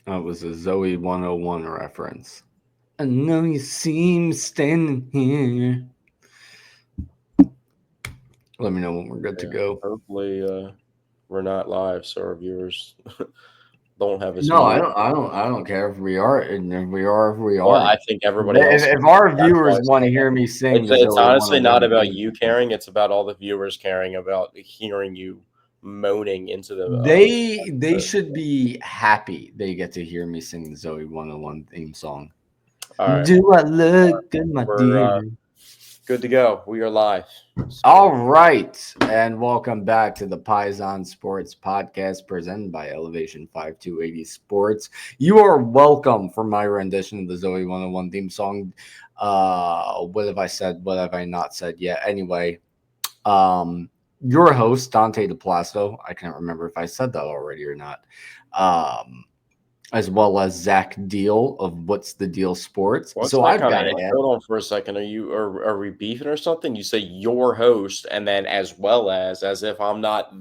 That was a Zoe 101 reference. I know you see me standing here. Let me know when we're good to Yeah. go. Hopefully, we're not live, so our viewers don't have us No, I muted. don't. I don't. I don't care if we are. And if we are, if we Well, aren't. I think everybody If, else. if our That's why viewers I want to said that. hear me sing the It's Zoe honestly not 101 about theme you song, caring. It's about all the viewers caring about hearing you moaning into the. they should be happy they get to hear me sing the Zoe 101 theme song. All right, Do I look good, my we're dear? good to go. We are live. All So right, and welcome back to the Paisan Sports podcast presented by Elevation 5280 Sports. You are welcome for my rendition of the Zoe 101 theme song. What have I said? What have I not said yet? Anyway, your host, Dante DePlasto. I can't remember if I said that already or not. Um, as well as Zach Deal of What's the Deal Sports. what's So that I've kind got of? to ask. Hold on for a second. Are we beefing or something? You say your host, and then as if I'm not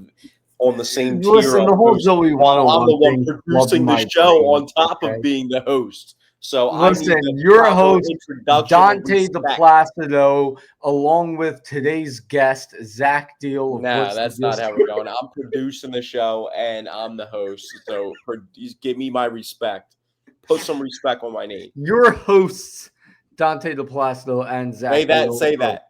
on the same tier Listen, of the whole host, Zoe while I'm the 101 one thing floods producing the my show brain. on top of Okay. being the host. So I need Listen, the your proper host, introduction and Dante the respect. Placido, along with today's guest, Zach Deal of Nah, What's the that's Deal. not how we're going. I'm producing the show and I'm the host. So give me my respect. Put some respect on my name. Your hosts, Dante the Placido and Say Zach that. Deal. Say Of that.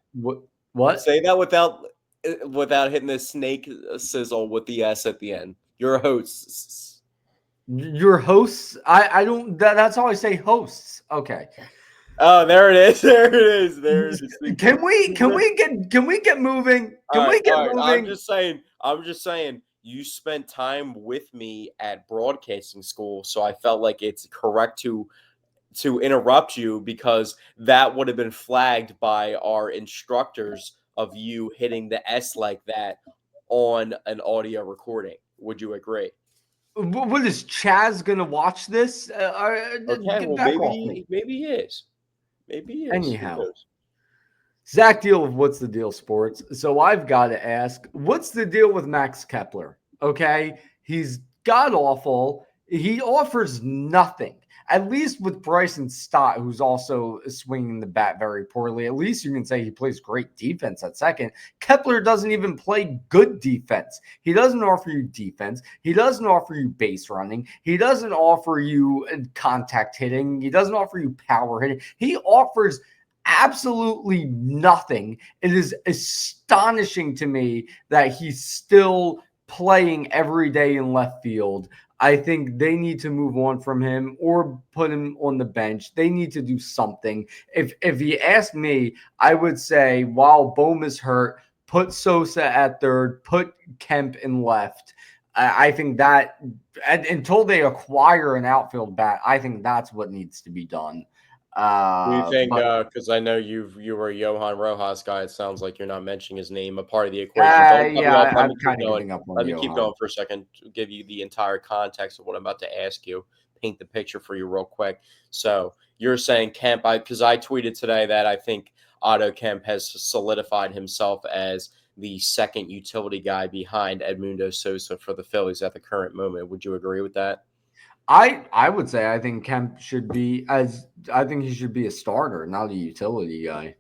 what? Say that without hitting the snake sizzle with the S at the end. Your hosts. Your hosts? I don't. That's how I say hosts. Okay. Oh, there it is. There it is. There it is. Can we get moving? Can we get All right. I'm moving? just saying. I'm just saying. You spent time with me at broadcasting school, so I felt like it's correct to interrupt you because that would have been flagged by our instructors of you hitting the S like that on an audio recording. Would you agree? What is Chaz gonna watch this? Okay, Get well back off me. maybe he is. Maybe he is. Who Anyhow, knows? Zach Deal of What's the Deal Sports. So I've got to ask, what's the deal with Max Kepler? Okay, he's god awful. He offers nothing. At least with Bryson Stott, who's also swinging the bat very poorly, at least you can say he plays great defense at second. Kepler doesn't even play good defense. He doesn't offer you defense. He doesn't offer you base running. He doesn't offer you contact hitting. He doesn't offer you power hitting. He offers absolutely nothing. It is astonishing to me that he's still playing every day in left field. I think they need to move on from him or put him on the bench. They need to do something. If you ask me, I would say while Bohm is hurt, put Sosa at third, put Kemp in left. I think that until they acquire an outfield bat, I think that's what needs to be done. Do you think But because I know you were a Johan Rojas guy, it sounds like you're not mentioning his name, a part of the equation. Don't cut me Yeah, off. Let I'm me keep kind of going. giving up on Let me keep Johan. going for a second to give you the entire context of what I'm about to ask you. Paint the picture for you real quick. So you're saying Kemp, because I tweeted today that I think Otto Kemp has solidified himself as the second utility guy behind Edmundo Sosa for the Phillies at the current moment. Would you agree with that? I would say I think Kemp should be as I think he should be a starter, not a utility guy.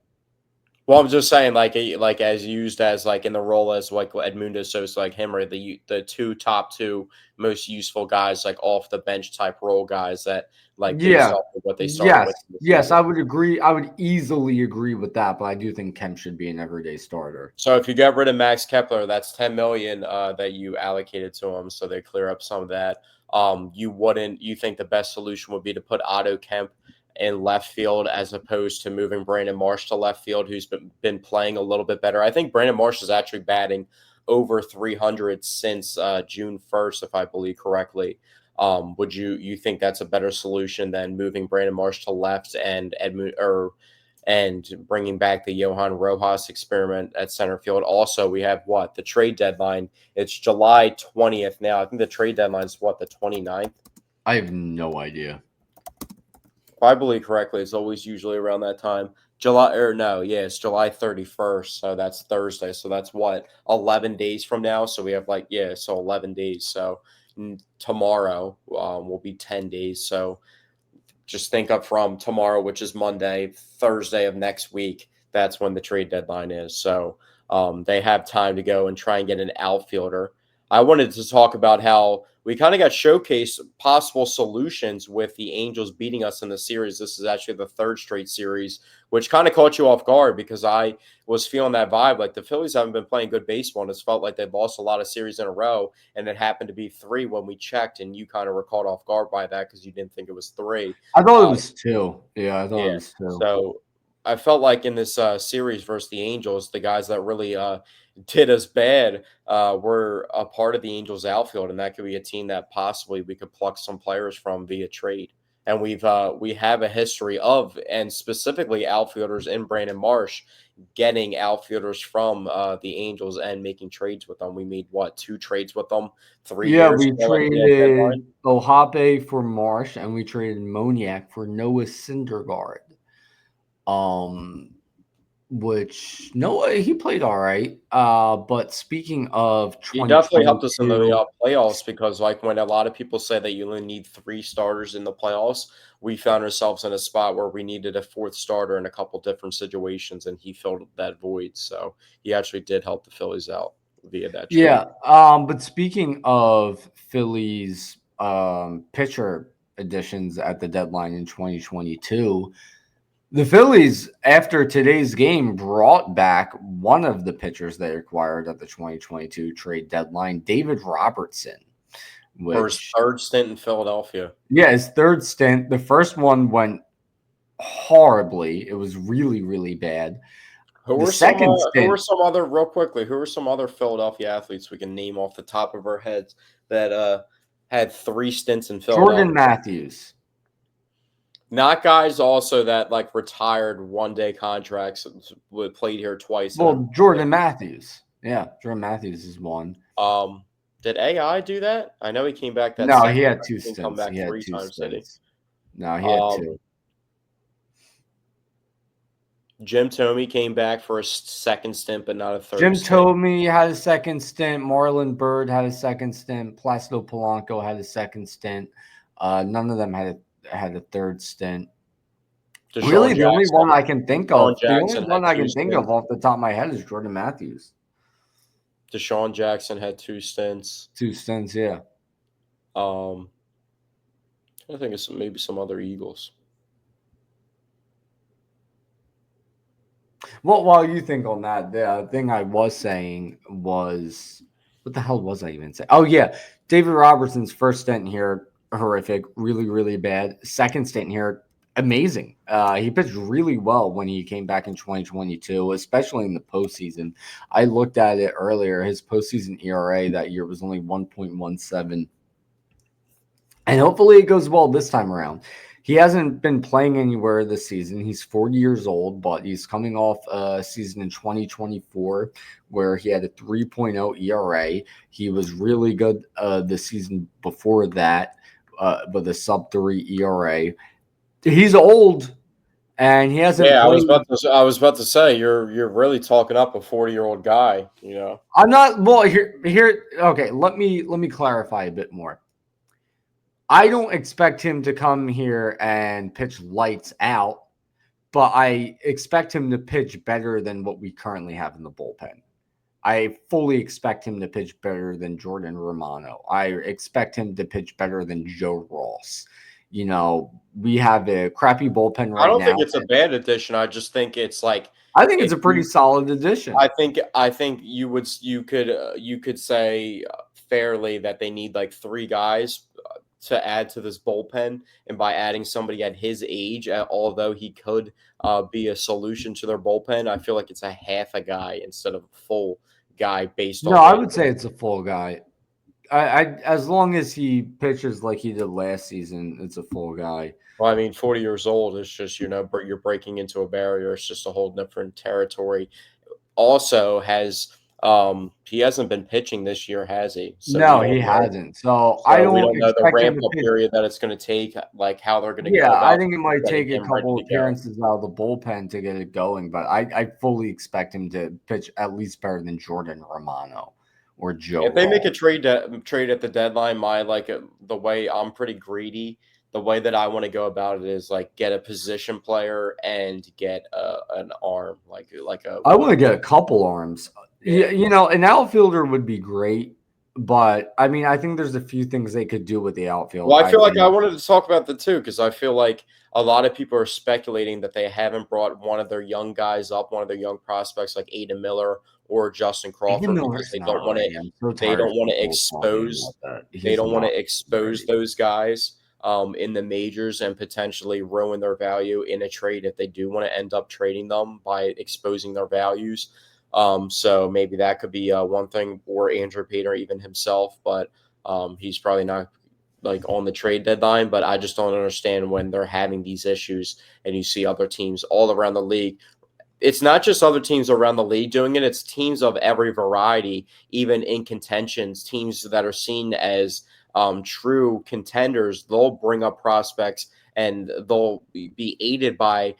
Well, I'm just saying, like as used as like in the role as like Edmundo Sosa, like him, are the two most useful guys, like off the bench type role guys that like based Yeah. off of what they started Yes. with in the Yes, season. I would agree. I would easily agree with that, but I do think Kemp should be an everyday starter. So if you get rid of Max Kepler, that's 10 million that you allocated to him, so they clear up some of that. You think the best solution would be to put Otto Kemp in left field as opposed to moving Brandon Marsh to left field, who's been playing a little bit better. I think Brandon Marsh is actually batting over 300 since June 1st, if I believe correctly. Would you think that's a better solution than moving Brandon Marsh to left and Edmund or and bringing back the Johan Rojas experiment at center field? Also, we have what? The trade deadline. It's July 20th now. I think the trade deadline is what, the 29th? I have no idea. If I believe correctly, it's always usually around that time. July or no, yeah, it's July 31st. So that's Thursday. So that's what, 11 days from now. So we have like, yeah, so 11 days. So tomorrow will be 10 days. So just think up from tomorrow, which is Monday, Thursday of next week. That's when the trade deadline is. So they have time to go and try and get an outfielder. I wanted to talk about how we kind of got showcased possible solutions with the Angels beating us in the series. This is actually the third straight series, which kind of caught you off guard because I was feeling that vibe. Like the Phillies haven't been playing good baseball, and it's felt like they've lost a lot of series in a row. And it happened to be 3 when we checked, and you kind of were caught off guard by that because you didn't think it was 3. I thought it was 2. Yeah, I thought it Yeah. was 2. So I felt like in this series versus the Angels, the guys that really did us bad were a part of the Angels outfield, and that could be a team that possibly we could pluck some players from via trade. And we have a history of, and specifically outfielders in Brandon Marsh getting outfielders from the Angels and making trades with them. We made 2 trades with them 3 Yeah, years we ago at the traded deadline. Ohape for Marsh, and we traded Moniak for Noah Syndergaard. Um, which Noah, he played all right. But speaking of He definitely helped us in the 2022, playoffs because, like, when a lot of people say that you only need 3 starters in the playoffs, we found ourselves in a spot where we needed a 4th starter in a couple different situations, and he filled that void. So he actually did help the Phillies out via that trade. yeah. But speaking of Phillies pitcher additions at the deadline in 2022, the Phillies, after today's game, brought back one of the pitchers they acquired at the 2022 trade deadline, David Robertson, For his which, 3rd stint in Philadelphia. yeah, his 3rd stint. The first one went horribly. It was really, really bad. The second Who were stint, some other real quickly? Who were some other Philadelphia athletes we can name off the top of our heads that had 3 stints in Philadelphia? Jordan Matthews. Not guys also that like retired 1-day contracts played here twice. Well, Jordan Matthews. Yeah, Jordan Matthews is one. Um, did AI do that? I know he came back that No, he second had time. 2 He didn't come stints. He back had 3 2 times, did he? stints. No, he had Um, 2. Jim Thome came back for a second stint, but not a 3rd Jim stint. Thome had a second stint. Marlon Byrd had a second stint. Placido Polanco had a second stint. None of them had a 3rd stint. Deshaun Really, the only one Jackson. I can think Deshaun of, Jackson had 2 stints. off the top of my head is Jordan Matthews. Deshaun Jackson had 2 stints. 2 stints, yeah. I think it's maybe some other Eagles. Well, while you think on that, the thing I was saying was, what the hell was I even saying? Oh, yeah. David Robertson's first stint here, horrific, really, really bad. Second stint here, amazing. He pitched really well when he came back in 2022, especially in the postseason. I looked at it earlier. His postseason ERA that year was only 1.17. And hopefully it goes well this time around. He hasn't been playing anywhere this season. He's 40 years old, but he's coming off a season in 2024 where he had a 3.0 ERA. He was really good the season before that with a sub-3 ERA. He's old, and he hasn't Yeah, played. I was about to say you're really talking up a 40-year-old guy. I'm not. Well, here. Okay, let me clarify a bit more. I don't expect him to come here and pitch lights out, but I expect him to pitch better than what we currently have in the bullpen. I fully expect him to pitch better than Jordan Romano. I expect him to pitch better than Joe Ross. We have a crappy bullpen I right don't think now. it's a bad addition. I just think it's like I think it's if a pretty you, solid addition. I think you could say fairly that they need like 3 guys to add to this bullpen, and by adding somebody at his age, although he could be a solution to their bullpen, I feel like it's a half a guy instead of a full guy based No, on I what. would say it's a full guy. I as long as he pitches like he did last season, it's a full guy. Well, I mean, 40 years old is just, you're breaking into a barrier. It's just a whole different territory. Also he hasn't been pitching this year, has he? So we No, he don't know. hasn't. So I So we don't don't know the expect him ramp to up pitch. period that it's going to take, like how they're going to go Yeah, I about think it might getting take a him ready couple to go. appearances out of the bullpen to get it going, but I fully expect him to pitch at least better than Jordan Romano, or Joe If they make a Ross. trade at the deadline, the way I'm pretty greedy. The way that I want to go about it is like get a position player and get an arm, like a I want to get a couple arms. yeah. An outfielder would be great, but I mean, I think there's a few things they could do with the outfield. Well, I I feel like I think wanted to talk about the two because I feel like a lot of people are speculating that they haven't brought one of their young guys up, one of their young prospects like Aiden Miller or Justin Aiden Crawford because Miller's not ready. I'm so they tired don't of want to people talking expose about that. they He's don't want not to expose ready. those guys in the majors and potentially ruin their value in a trade if they do want to end up trading them by exposing their values. So maybe that could be one thing, or Andrew Pater even himself, but he's probably not like on the trade deadline. But I just don't understand when they're having these issues and you see other teams all around the league. It's not just other teams around the league doing it, it's teams of every variety, even in contentions, teams that are seen as true contenders. They'll bring up prospects and they'll be aided by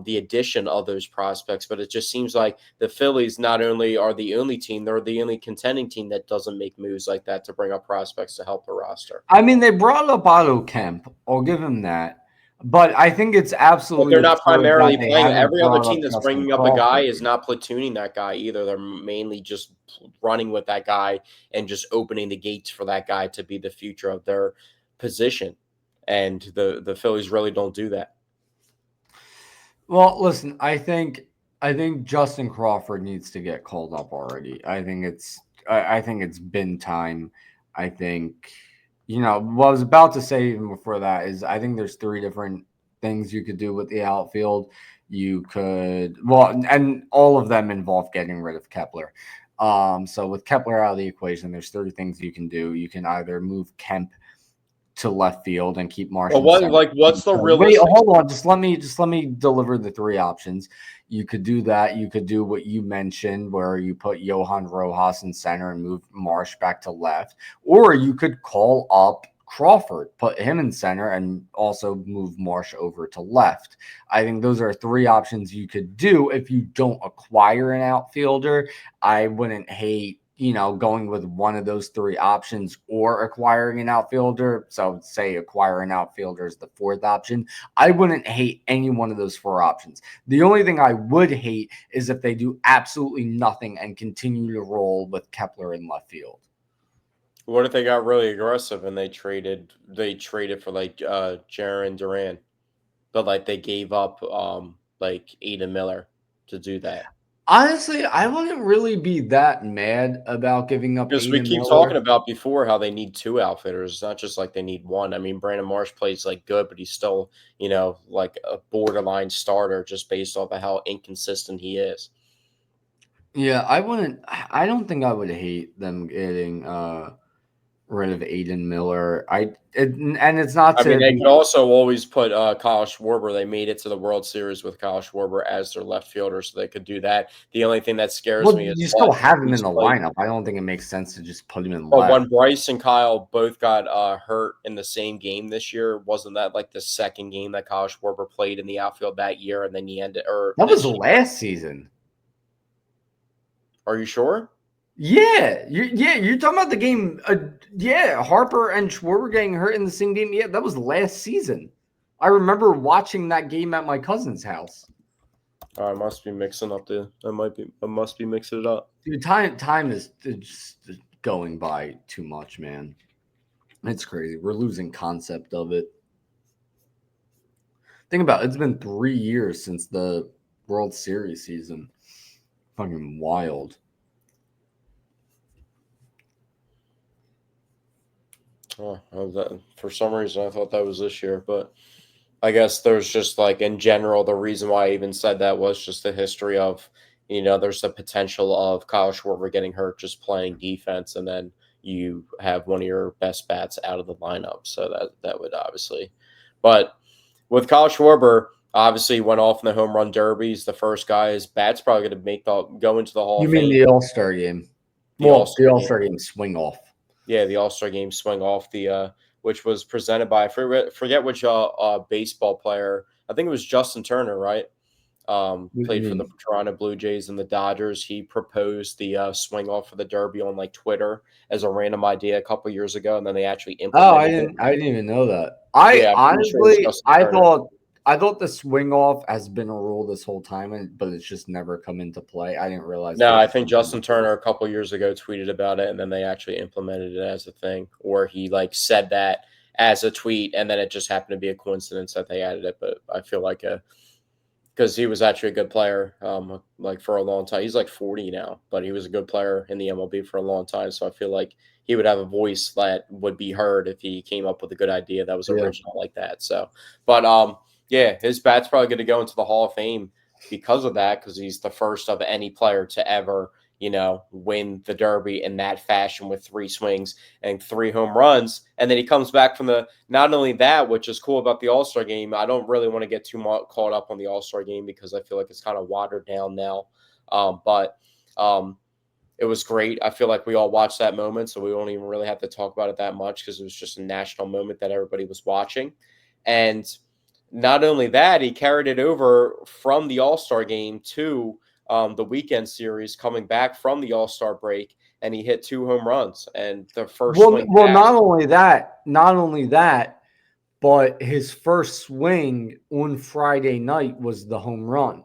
the addition of those prospects. But it just seems like the Phillies not only are the only team, they're the only contending team that doesn't make moves like that to bring up prospects to help the roster. I mean, they brought up Otto Kemp. I'll give him that. But I think it's But absolutely they're not absurd that primarily they playing. haven't Every other brought team up that's Justin bringing up a guy Crawford. is not platooning that guy either. They're mainly just running with that guy and just opening the gates for that guy to be the future of their position. And the Phillies really don't do that. Well, listen, I think Justin Crawford needs to get called up already. I think it's been time. I think what I was about to say even before that is I think there's three different things you could do with the outfield. You could and all of them involve getting rid of Kepler. So with Kepler out of the equation, there's three things you can do. You can either move Kemp to left field and keep Marsh But in center. what's the Wait, realistic? hold on. Just let me deliver the three options. You could do that. You could do what you mentioned, where you put Johan Rojas in center and move Marsh back to left, or you could call up Crawford, put him in center, and also move Marsh over to left. I think those are three options you could do if you don't acquire an outfielder. I wouldn't hate going with one of those three options or acquiring an outfielder. So, say acquire an outfielder is the fourth option. I wouldn't hate any one of those four options. The only thing I would hate is if they do absolutely nothing and continue to roll with Kepler in left field. What if they got really aggressive and they traded for like Jaron Duran, but like they gave up like Aiden Miller to do that? Honestly, I wouldn't really be that mad about giving up Because we Aiden keep talking Miller. about before how they need two outfitters. It's not just like they need one. I mean, Brandon Marsh plays like good, but he's still, like a borderline starter just based off of how inconsistent he is. Yeah, I don't think I would hate them getting rid of Aiden Miller. And it's not I mean, to they could be. also always put Kyle Schwarber. They made it to the World Series with Kyle Schwarber as their left fielder, so they could do that. The only thing that scares Well, me is you still that have him in he's the played. lineup. I don't think it makes sense to just put him in But left. when Bryce and Kyle both got hurt in the same game this year, wasn't that like the second game that Kyle Schwarber played in the outfield that year, and then he ended or That was this year? last season. Are you sure? You're talking about the game. Yeah, Harper and Schwarber getting hurt in the same game. Yeah, that was last season. I remember watching that game at my cousin's house. I must be mixing up the. I must be mixing it up. Dude, time is just going by too much, man. It's crazy. We're losing concept of it. Think about it. It's been 3 years since the World Series season. Fucking wild. Oh, for some reason I thought that was this year, but I guess there's just like in general the reason why I even said that was just the history of there's the potential of Kyle Schwarber getting hurt just playing defense, and then you have one of your best bats out of the lineup, so that would obviously, but with Kyle Schwarber. Obviously, he went off in the home run derby. He's the first guy. His bat's probably going to go into the Hall You of mean Fame. the All Star game? The All Well, Star the All game. Star game swing off. Yeah, the All-Star game swing off the which was presented by I forget which baseball player. I think it was Justin Turner, right? What do you played for the mean? Toronto Blue Jays and the Dodgers. He proposed the swing off for the Derby on like Twitter as a random idea a couple years ago, and then they actually Oh, I implemented it. didn't. I didn't even know that. I Yeah, I'm pretty sure it was honestly, Justin Turner. I thought the swing off has been a rule this whole time, but it's just never come into play. I didn't realize No, they I just think Justin implemented it. Turner a couple years ago tweeted about it, and then they actually implemented it as a thing, or he like said that as a tweet, and then it just happened to be a coincidence that they added it. But I feel like because he was actually a good player, like for a long time. He's like 40 now, but he was a good player in the MLB for a long time. So I feel like he would have a voice that would be heard if he came up with a good idea that was Yeah, original like that. So, but yeah, his bat's probably going to go into the Hall of Fame because of that, because he's the first of any player to ever, win the Derby in that fashion with 3 swings and 3 home runs. And then he comes back from the not only that, which is cool about the All-Star game. I don't really want to get too much caught up on the All-Star game because I feel like it's kind of watered down now. But it was great. I feel like we all watched that moment, so we don't even really have to talk about it that much because it was just a national moment that everybody was watching. And not only that, he carried it over from the All-Star game to the weekend series, coming back from the All-Star break, and he hit 2 home runs. And the first swing well, back. not only that, but his first swing on Friday night was the home run.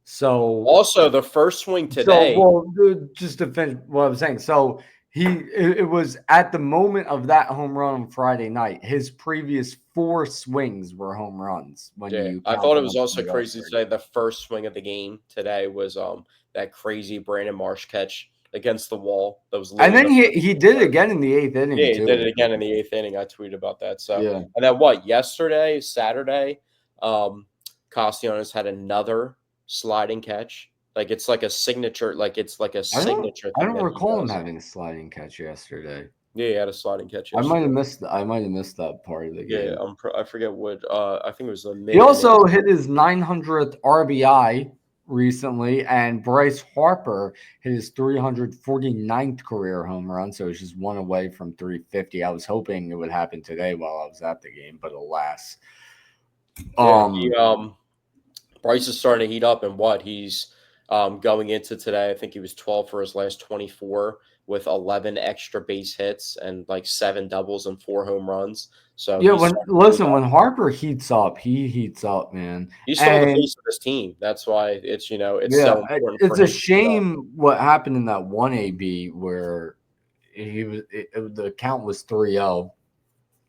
So Also, the first swing So, today. well, just to finish what I was saying. So it was at the moment of that home run on Friday night. His previous 4 swings were home runs when Yeah, you I count thought it them was up to also the All crazy Star today. game. The first swing of the game today was that crazy Brandon Marsh catch against the wall. That was And literally then the first he swing. did it again in the eighth Yeah, inning he did too. it again in the 8th inning. I tweeted about that. So, Yeah, and then what? Yesterday, Saturday, um, Castellanos had another sliding catch. Like it's like a signature. Like it's like a signature I thing don't that he recall him does. having a sliding catch yesterday. Yeah, he had a sliding catch yesterday. I might have missed that part of the Yeah, game. I forget what. I think it was a He mid-inning. also hit his 900th RBI recently, and Bryce Harper hit his 349th career home run. So he's just one away from 350. I was hoping it would happen today while I was at the game, but alas. Yeah, Um, Bryce is starting to heat up, and what he's going into today. I think he was 12 for his last 24 with 11 extra base hits and like 7 doubles and 4 home runs. So yeah, he's when starting to heat listen, up. when Harper heats up, he heats up, man. He's still the And face of this team. That's why it's yeah, so important for it's a him to heat up. shame what happened in that one AB where the count was 3-0.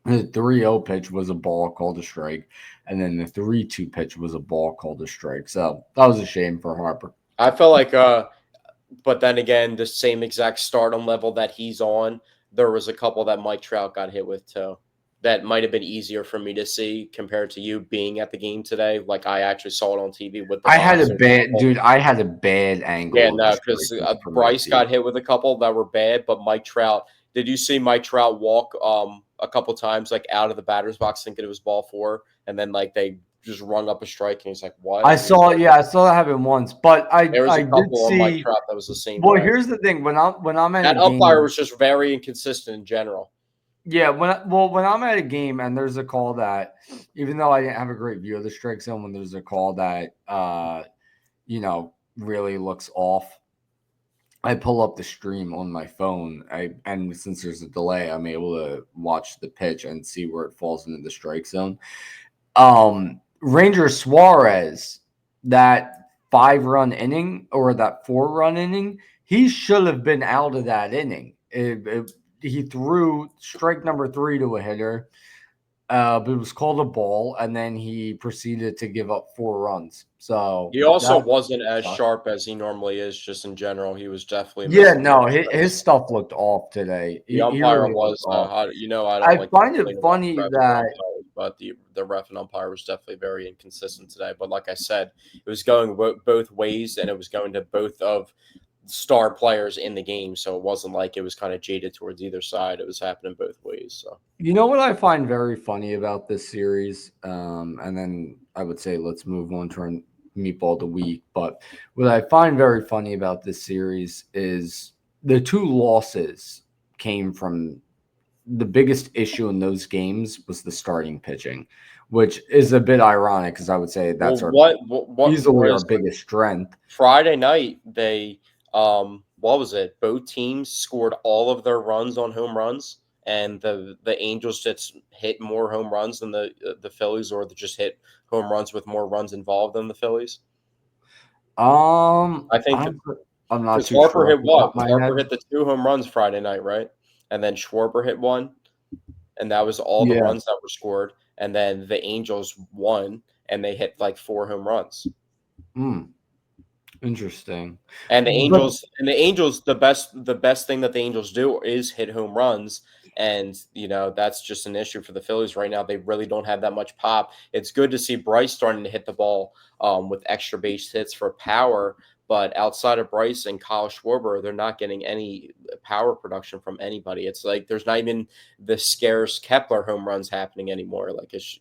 The 3-0 pitch was a ball called a strike, and then the 3-2 pitch was a ball called a strike. So that was a shame for Harper. I felt like, but then again, the same exact stardom level that he's on, there was a couple that Mike Trout got hit with too. That might have been easier for me to see compared to you being at the game today. Like I actually saw it on TV with the boxer. I had a bad Yeah, angle of the no, strike because zone for my Bryce got seat. hit with a couple that were bad, but Mike Trout. Did you see Mike Trout walk a couple times like out of the batter's box thinking it was ball four, and then like they just rung up a strike, and he's like, "What?" I And he's saw, like, yeah, I saw that happen once, but there was I a did couple on Mike see. Trout that was the same Well, way. here's the thing: when I'm at a That umpire game, was just very inconsistent in general. yeah, when I'm at a game and there's a call that, even though I didn't have a great view of the strike zone, when there's a call that really looks off, I pull up the stream on my phone. And since there's a delay, I'm able to watch the pitch and see where it falls into the strike zone. Ranger Suarez, that 5-run inning or that 4-run inning, he should have been out of that inning. He threw strike number 3 to a hitter, but it was called a ball, and then he proceeded to give up 4 runs. So He also that wasn't as sucked. sharp as he normally is, just in general. He was definitely Yeah, missing a no, lot of his throws. stuff looked off today. The He umpire really looked was, off. I don't I like to find it complain about funny the refs or that umpires, but the ref and umpire was definitely very inconsistent today. But like I said, it was going both ways, and it was going to both of star players in the game. So it wasn't like it was kind of jaded towards either side. It was happening both ways. So you know what I find very funny about this series, and then I would say let's move on to our meatball of the week. But what I find very funny about this series is the 2 losses came from the biggest issue in those games was the starting pitching, which is a bit ironic because I would say Well, that's our what easily our was biggest strength. Friday night? They what was it? Both teams scored all of their runs on home runs, and the Angels just hit more home runs than the Phillies, or they just hit home runs with more runs involved than the Phillies. I think I'm not because too sure Harper off hit the top of what? my Harper head. hit the 2 home runs Friday night, right? And then Schwarber hit one, and that was all the Yeah. runs that were scored. And then the Angels won, and they hit like 4 home runs. Hmm. Interesting. And But the Angels, the best thing that the Angels do is hit home runs. And that's just an issue for the Phillies right now. They really don't have that much pop. It's good to see Bryce starting to hit the ball with extra base hits for power, but outside of Bryce and Kyle Schwarber, they're not getting any power production from anybody. It's like there's not even the scarce Kepler home runs happening anymore. Like it's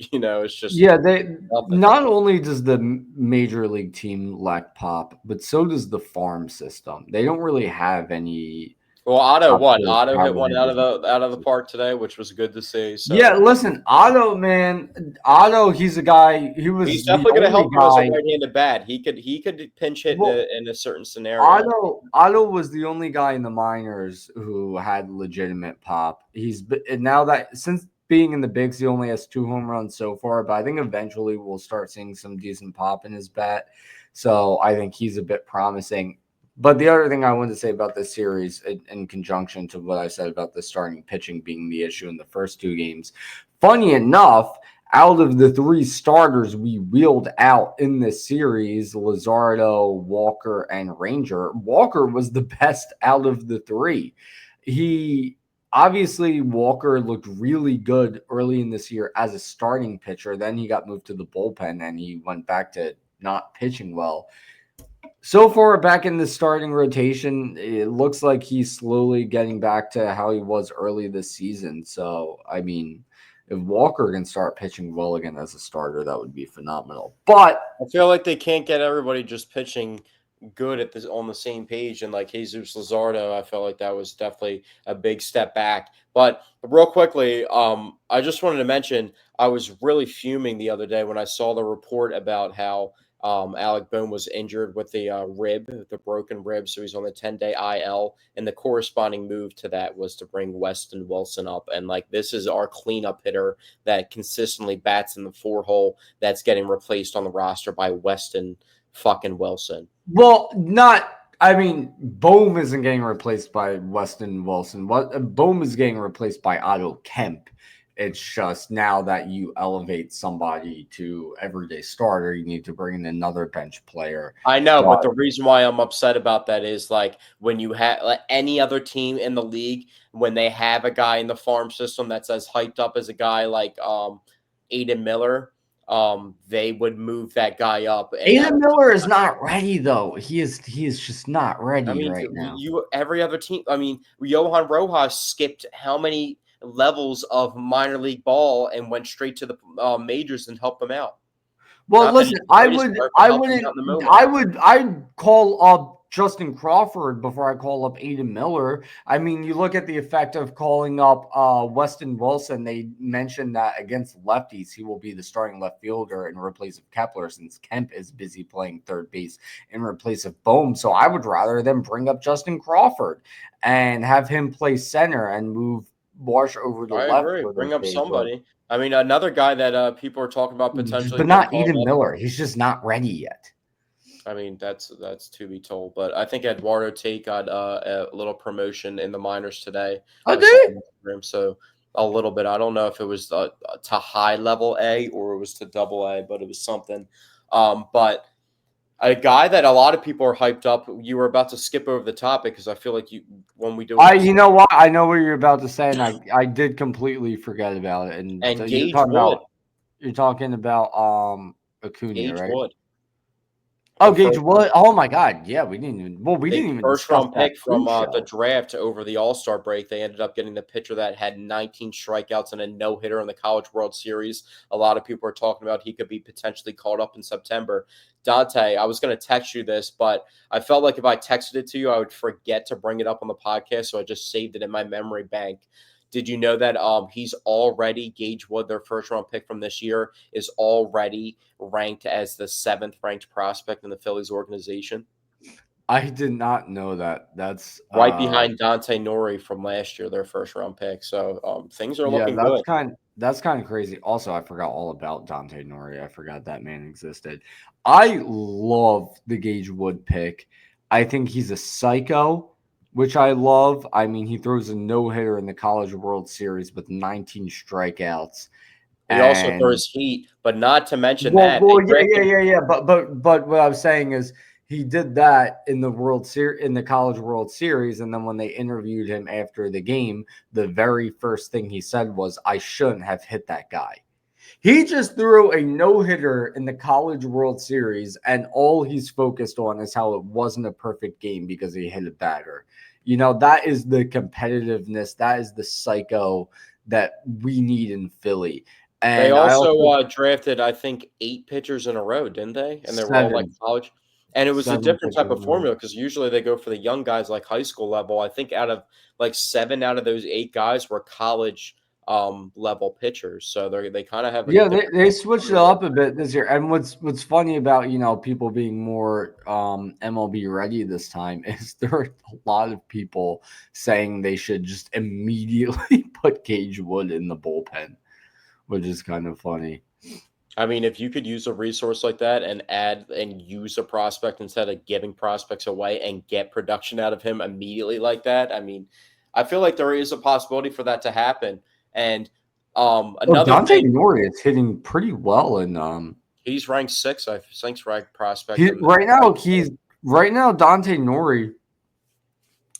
just yeah, they nothing. not only does the major league team lack pop, but so does the farm system. They don't really have any Well, Otto top won. tier Otto hit power one out hitters. of the park today, which was good to see. Yeah, So listen, Otto, man, Otto, he's a guy. He he's was the definitely going to only help you as a guy. right-handed bat. He could pinch hit in Well, a certain scenario. Otto was the only guy in the minors who had legitimate pop. And now that since being in the bigs, he only has 2 home runs so far. But I think eventually we'll start seeing some decent pop in his bat. So I think he's a bit promising. But the other thing I wanted to say about this series, in conjunction to what I said about the starting pitching being the issue in the first 2 games, funny enough, out of the 3 starters we wheeled out in this series, Luzardo, Walker, and Ranger, Walker was the best out of the 3. He obviously Walker looked really good early in this year as a starting pitcher. Then he got moved to the bullpen and he went back to not pitching well. So far back in the starting rotation, it looks like he's slowly getting back to how he was early this season. So, I mean, if Walker can start pitching well again as a starter, that would be phenomenal. But I feel like they can't get everybody just pitching good at this on the same page. And like Jesus Luzardo, I felt like that was definitely a big step back. But real quickly, I just wanted to mention I was really fuming the other day when I saw the report about how Alec Bohm was injured with the broken rib, so he's on the 10-day IL. And the corresponding move to that was to bring Weston Wilson up, and like this is our cleanup hitter that consistently bats in the 4 hole that's getting replaced on the roster by Weston fucking Wilson. well, not. I mean, Bohm isn't getting replaced by Weston Wilson. What Bohm is getting replaced by Otto Kemp. It's just now that you elevate somebody to everyday starter, you need to bring in another bench player. I know, but But the reason why I'm upset about that is like when you have like any other team in the league, when they have a guy in the farm system that's as hyped up as a guy like Aiden Miller, they would move that guy up and have. Aiden Miller is not ready though. He is just not I ready mean, right now. you every other team. I mean, Johan Rojas skipped how many levels of minor league ball and went straight to the majors and helped them out. Well, Not that listen, he's the greatest player, but helped them out in the moment. I'd call up Justin Crawford before I call up Aiden Miller. I mean, you look at the effect of calling up Weston Wilson. They mentioned that against lefties, he will be the starting left fielder in replace of Kepler since Kemp is busy playing third base in replace of Bohm. So I would rather them bring up Justin Crawford and have him play center and move Marsh over to I left agree. for Bring those up days. But somebody. I mean, another guy that people are talking about potentially but getting not called Eden up. Miller. He's just not ready yet. I mean, that's to be told. But I think Eduardo Tate got a little promotion in the minors today. Oh, I did saw he? on Instagram, so a little bit. I don't know if it was to high level A or it was to double A, but it was something. But a guy that a lot of people are hyped up. You were about to skip over the topic because I feel like you when we do a You know what? I know what you're about to say, and I did completely forget about it. And so and you're talking about Acuna, Gage right? Wood, Oh, the Gage, first what? Oh my God, yeah, we the didn't even first discuss round that pick from the pre-show. draft over the All Star break. They ended up getting the pitcher that had 19 strikeouts and a no hitter in the College World Series. A lot of people are talking about he could be potentially called up in September. Dante, I was going to text you this, but I felt like if I texted it to you, I would forget to bring it up on the podcast. So I just saved it in my memory bank. Did you know that he's already Gage Wood, their first round pick from this year, is already ranked as the 7th ranked prospect in the Phillies organization, I did not know that. That's right behind Dante Nori from last year, their first round pick. So things are yeah, looking good. that's kind of crazy. Also, I forgot all about Dante Nori. I forgot that man existed. I love the Gage Wood pick. I think he's a psycho, which I love. I mean, he throws a no-hitter in the College World Series with 19 strikeouts. He also And throws heat, but not to mention well, that they drafted. yeah. But what I was saying is he did that in the World Series, in the College World Series, and then when they interviewed him after the game, the very first thing he said was, "I shouldn't have hit that guy." He just threw a no hitter in the College World Series, and all he's focused on is how it wasn't a perfect game because he hit a batter. You know, that is the competitiveness, that is the psycho that we need in Philly. They And I also also drafted, I think, 8 pitchers in a row, didn't they? And they were all like seven, college. And it was a seven different type pitchers of in a row. formula because usually they go for the young guys like high school level. I think out of like 7 out of those 8 guys were college level pitchers. So they kind of have like a Yeah, different they switched it formula. up a bit this year. And what's funny about, you know, people being more MLB ready this time is there are a lot of people saying they should just immediately put Cage Wood in the bullpen, which is kind of funny. I mean, if you could use a resource like that and add and use a prospect instead of giving prospects away and get production out of him immediately like that, I mean, I feel like there is a possibility for that to happen. And Oh, another Dante thing, Nori is hitting pretty well in he's ranked 6th, I think, ranked prospect he in right now the. he's right now Dante Nori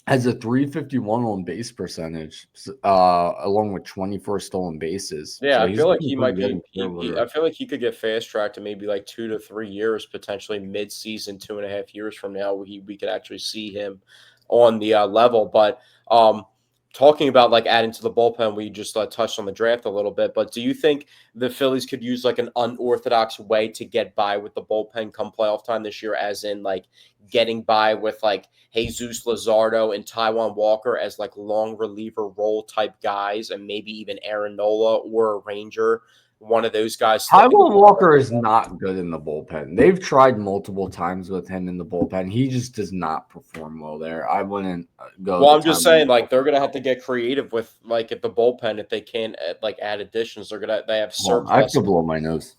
has a 351 on base percentage, along with 24 stolen bases. Yeah, So I he's feel like doing he pretty might good be. in career I order. feel like he could get fast tracked to maybe like 2 to 3 years, potentially mid-season, 2.5 years from now. We could actually see him on the level. But um, talking about like adding to the bullpen, we just touched on the draft a little bit. But do you think the Phillies could use like an unorthodox way to get by with the bullpen come playoff time this year, as in like getting by with like Jesus Luzardo and Taiwan Walker as like long reliever role type guys, and maybe even Aaron Nola or a Ranger, one of those guys slipping into Taiwan the Walker is bullpen? not good in the bullpen. They've tried multiple times with him in the bullpen. He just does not perform well there. I wouldn't go Well, the I'm just Taiwan saying, like they're Walker gonna have to route. get creative with like at the bullpen if they can like add additions. They have Hold on, I have surplus to blow my nose.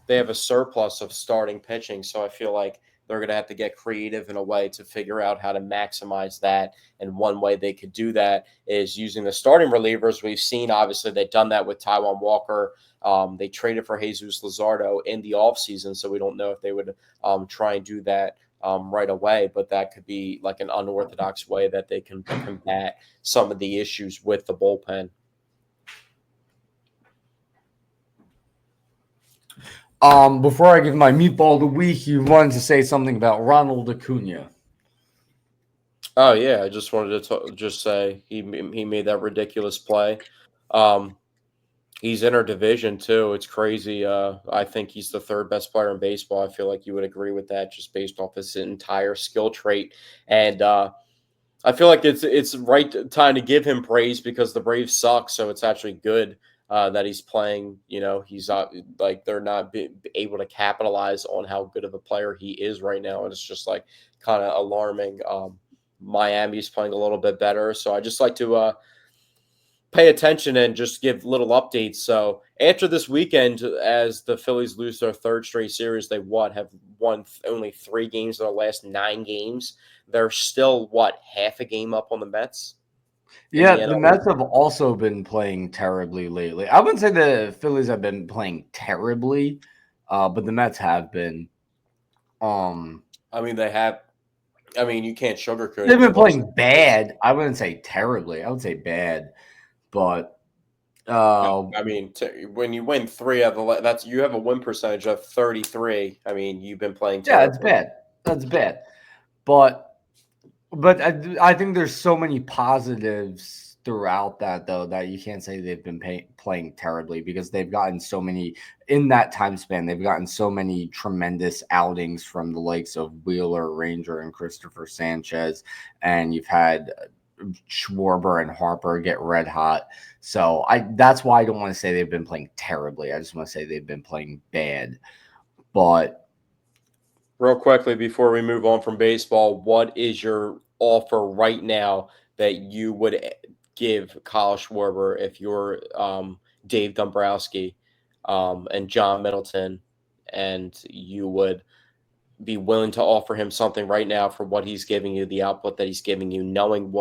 they have a surplus of starting pitching. So I feel like they're going to have to get creative in a way to figure out how to maximize that. And one way they could do that is using the starting relievers. We've seen, obviously, they've done that with Taiwan Walker. They traded for Jesus Luzardo in the offseason, so we don't know if they would try and do that right away. But that could be like an unorthodox way that they can combat some of the issues with the bullpen. Before I give my meatball of the week, you wanted to say something about Ronald Acuna. Oh yeah, I just wanted to just say he made that ridiculous play. Um, he's in our division too. It's crazy. I think he's the third best player in baseball. I feel like you would agree with that, just based off his entire skill trait. And I feel like it's right time to give him praise because the Braves suck. So it's actually good that he's playing. You know, he's like they're not able to capitalize on how good of a player he is right now, and it's just like kind of alarming. Miami's playing a little bit better, so I just like to pay attention and just give little updates. So after this weekend, as the Phillies lose their third straight series, they have won only 3 games in their last 9 games. They're still half a game up on the Mets in the Yeah, the NL Mets East. have also been playing terribly lately. I wouldn't say the Phillies have been playing terribly, but the Mets have been. Um, I mean, they have. I mean, you can't sugarcoat it. they've They been lost. playing bad. I wouldn't say terribly. I would say bad, but uh, I mean, when you win 3 of the, you have a win percentage of 33. I mean, you've been playing yeah, it's terribly. bad. That's bad. But I think there's so many positives throughout that though that you can't say they've been playing terribly because they've gotten so many in that time span. They've gotten so many tremendous outings from the likes of Wheeler, Ranger, and Christopher Sanchez, and you've had Schwarber and Harper get red hot. So that's why I don't want to say they've been playing terribly. I just want to say they've been playing bad. But real quickly before we move on from baseball, what is your offer right now that you would give Kyle Schwarber if you're Dave Dombrowski and John Middleton, and you would be willing to offer him something right now for what he's giving you, the output that he's giving you, knowing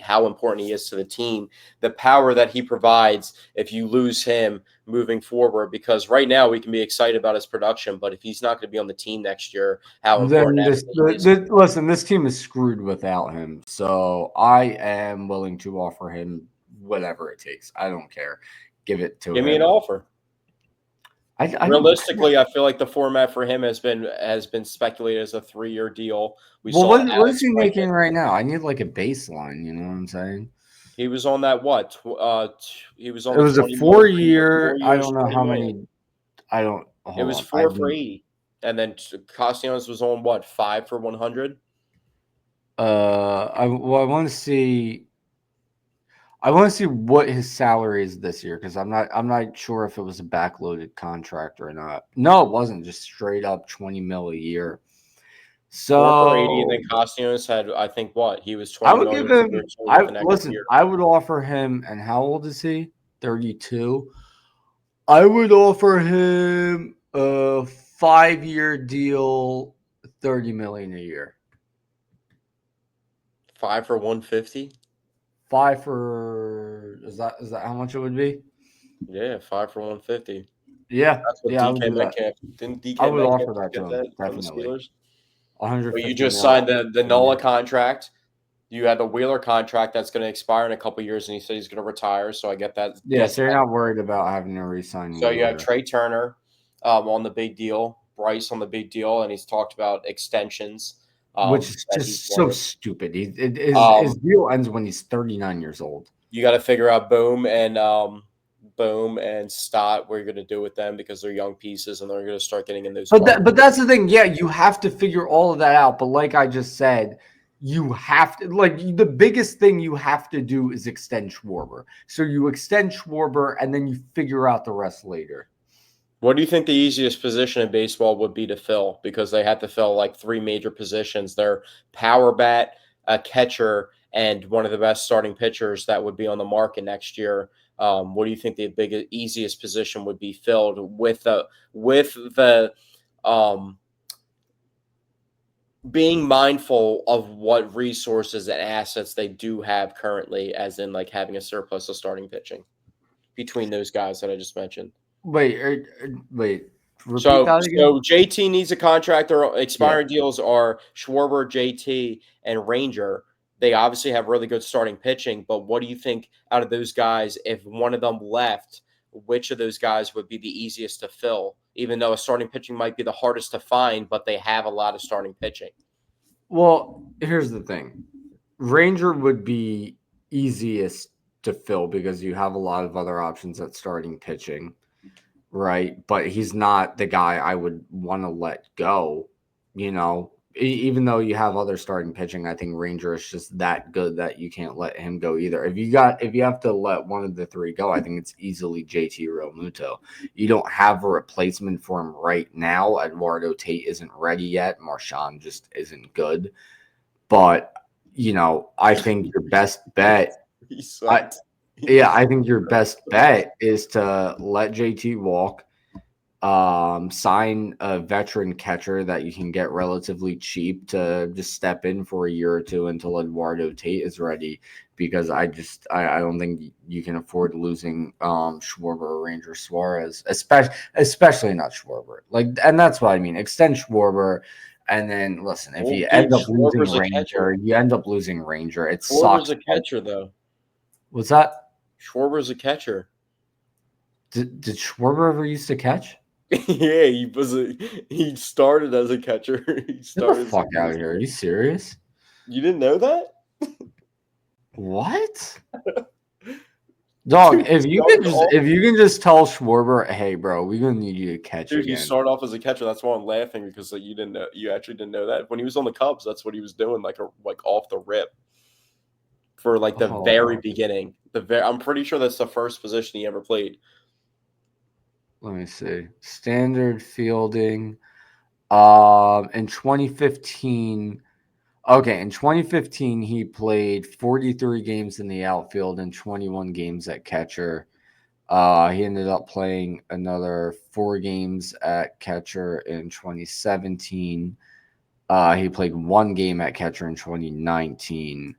how important he is to the team, the power that he provides if you lose him moving forward? Because right now we can be excited about his production, but if he's not going to be on the team next year, how important then that is. listen, this team is screwed without him. So I am willing to offer him whatever it takes. I don't care. Give it to Give me an him. offer. I don't care. Realistically, I feel like the format for him has been speculated as a 3-year deal. We Well, saw what is Alex he making Bregman. right now? I need like a baseline. You know what I'm saying? He was on that what? He was on It the was a 20 million, 4 4 year. I years, don't know 20 how million. many. I don't. It Hold was on. I 4 for 80, and then Castellanos was on what, 5 for 100. I want to see. I want to see what his salary is this year because I'm not sure if it was a backloaded contract or not. No, it wasn't. Just straight up 20 mil a year. 4 for 80, and then So Castellanos had, I think, what, he was I 20 would give million for him. I the next listen. year. I would offer him. And how old is he? 32. I would offer him a 5-year deal, 30 million a year. 5 for 150. Five for is that how much it would be? Yeah, 5 for 150. Yeah, That's what yeah, I would DK do that. Metcalf didn't. I DK would Metcalf offer just that to get him that from the definitely. Steelers. But you 150 just mil. signed the Nola contract. You had the Wheeler contract that's going to expire in a couple years, and he said he's going to retire. So I get that. Yeah, so you're not worried about having to re-sign So you have Wheeler, Trey Turner on the big deal, Bryce on the big deal, and he's talked about extensions which is that he's just so wanted. stupid. His deal ends when he's 39 years old. You got to figure out Boom and Stott what you're going to do with them because they're young pieces and they're going to start getting in those markets. But that's the thing. Yeah, you have to figure all of that out. But like I just said, you have to the biggest thing you have to do is extend Schwarber. So you extend Schwarber and then you figure out the rest later. What do you think the easiest position in baseball would be to fill? Because they had to fill like 3 major positions. They're power bat, a catcher, and one of the best starting pitchers that would be on the market next year. What do you think the easiest position would be filled with the being mindful of what resources and assets they do have currently, as in like having a surplus of starting pitching between those guys that I just mentioned? Wait, wait. Repeat So, that again. JT needs a contract. Their Yeah. expiring deals are Schwarber, JT, and Ranger. They obviously have really good starting pitching, but what do you think out of those guys, if one of them left, which of those guys would be the easiest to fill? Even though a starting pitching might be the hardest to find, but they have a lot of starting pitching. Well, here's the thing. Ranger would be easiest to fill because you have a lot of other options at starting pitching, right? But he's not the guy I would want to let go, you know. Even though you have other starting pitching, I think Ranger is just that good that you can't let him go either. If you have to let one of the three go, I think it's easily JT Realmuto. You don't have a replacement for him right now. Eduardo Tate isn't ready yet. Marchand just isn't good. But I think your best bet. He sucked. I think your best bet is to let JT walk, sign a veteran catcher that you can get relatively cheap to just step in for a year or two until Eduardo Tate is ready. Because I don't think you can afford losing Schwarber or Ranger Suarez, especially not Schwarber. And that's what I mean. Extend Schwarber. And then listen, if you end up losing Ranger, you end up losing Ranger. It Schwarber's sucks. a catcher, though. What's that? Schwarber's a catcher. Did Schwarber ever used to catch? Yeah, he started as a catcher. He Get started the fuck out of here. Are you serious? You didn't know that? What? Dog, Dude, if you can just tell Schwarber, hey bro, we're gonna need you to catch Dude, he again. started off as a catcher. That's why I'm laughing because you didn't know. You actually didn't know that when he was on the Cubs. That's what he was doing, like off the rip. for like the Hold very on. beginning. I'm pretty sure that's the first position he ever played. Let me see. Standard fielding. In 2015. Okay, in 2015, he played 43 games in the outfield and 21 games at catcher. He ended up playing another 4 games at catcher in 2017. He played 1 game at catcher in 2019,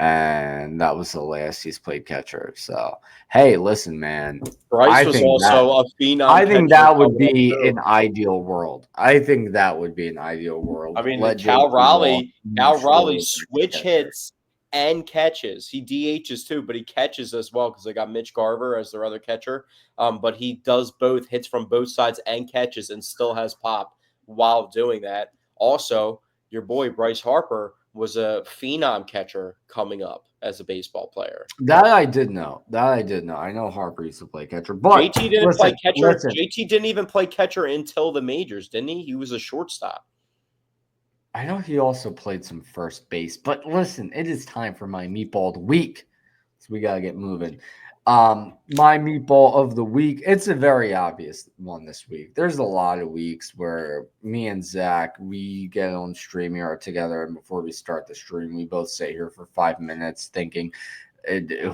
and that was the last he's played catcher. So, hey, listen, man, Bryce I was think that also a phenom I think catcher that would coming up be too. an ideal world. I think that would be an ideal world. I mean, Let JT walk, move Cal Raleigh Schwarber back to switch catcher. hits and catches. He DHs too, but he catches as well because they got Mitch Garver as their other catcher. But he does both hits from both sides and catches and still has pop while doing that. Also, your boy Bryce Harper was a phenom catcher coming up as a baseball player. That I did know. I know Harper used to play catcher, but JT didn't play listen, catcher. listen. JT didn't even play catcher until the majors, didn't he? He was a shortstop. I know he also played some first base, but listen, it is time for my meatball of the week. So we gotta get moving. My meatball of the week, it's a very obvious one this week. There's a lot of weeks where me and Zach, we get on StreamYard together, and before we start the stream, we both sit here for 5 minutes thinking